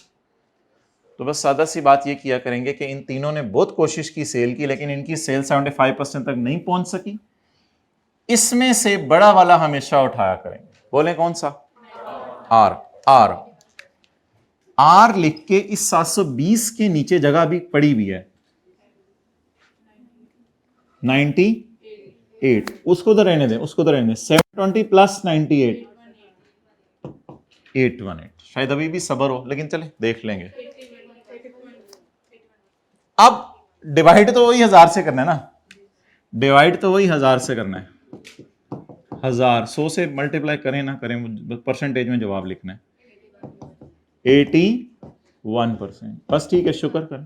तो बस सादा सी बात ये किया करेंगे कि इन तीनों ने बहुत कोशिश की सेल की, लेकिन इनकी सेल 75% तक नहीं पहुंच सकी। इसमें से बड़ा वाला हमेशा उठाया करेंगे। बोले कौन सा? R। R R लिख के इस 720 के नीचे जगह भी पड़ी हुई है 98, उसको तो रहने दें, उसको तो रहने दें। 720 प्लस 98, 818। शायद अभी भी सबर हो, लेकिन चले देख लेंगे। अब डिवाइड तो वही 1000 से करना है ना, डिवाइड तो वही 1000 से करना है। 1000 100 से मल्टीप्लाई करें ना करें, परसेंटेज में जवाब लिखना है। 81%। बस ठीक है, शुक्र करें।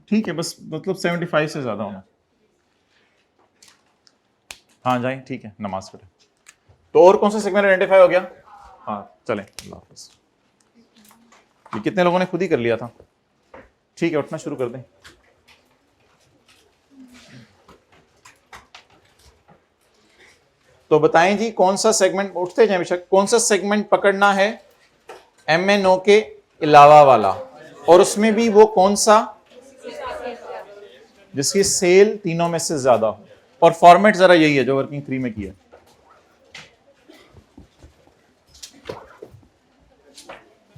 ठीक है, बस मतलब 75 से ज्यादा होना। हाँ जाए, ठीक है, नमाज पढ़े। तो और कौन सा सेगमेंट आइडेंटिफाई हो गया? हाँ चलें, अल्लाह हाफ़िज़। ये कितने लोगों ने खुद ही कर लिया था? ठीक है, उठना शुरू कर दें। तो बताएं जी, कौन सा सेगमेंट, उठते जाए बेशक, कौन सा सेगमेंट पकड़ना है MNO के अलावा वाला, और उसमें भी वो कौन सा जिसकी सेल तीनों में से ज्यादा हो। और फॉर्मेट जरा यही है जो वर्किंग 3 में किया।